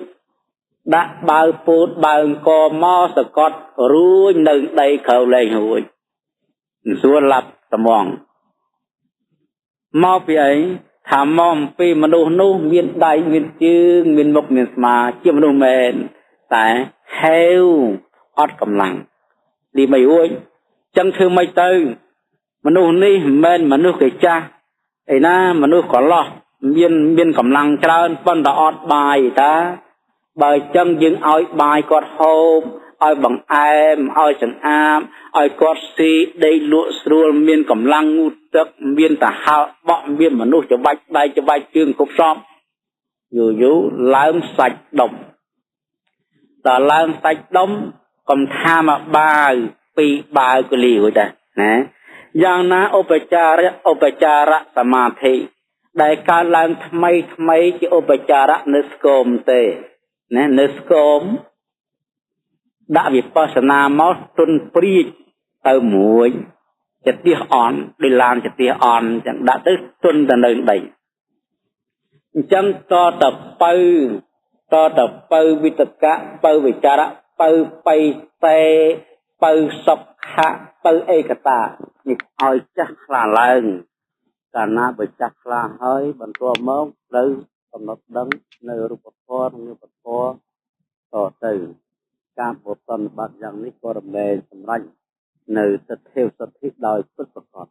đã bao po bao co mo sờ cọt ruồi nâng đây khẩu lên hồi xua lập tầm mong mau bị ấy thà mong bị mà nô nô miên đại miên chương miên mộc miên mà chia mà nô mền tại heo ót cầm lăng đi mày ơi chân thương mày tư mà nô ní men mà nô cái cha ấy na mà nô có lo miên cầm lăng trơn phân đã ót bài ta bài chân dừng oi bài quạt hôm oi bằng em oi chẳng am oi quạt si đây lụa srul miên cầm lăng ngu tức miên ta hao bọn miên mà nô cho bạch chương cục xóm dù dù láng sạch đồng ta láng sạch đồng còn tha mà bài pi bài của liu ta nè giang na opachara samadhi đại ca lang thay chỉ opachara niskom te nè niskom đã bị pasana máu tuân pri từ muối chật tia on đi làm chật tia on chẳng đã tới tuân từ nơi đây chẳng to tập pư vi tất cả pư vi chara pư pay te pư sọc hạ pư ekata nhịp oi chắc là lần cả na bị chắc là hơi bằng tua mớm từ cầm nốt đấng nơi rụp phò như bật phòต่อtừการบทตนบางอย่างนี้ก็ดำเนินสำรันในสเทวสถิตโดยพุทธประกอบ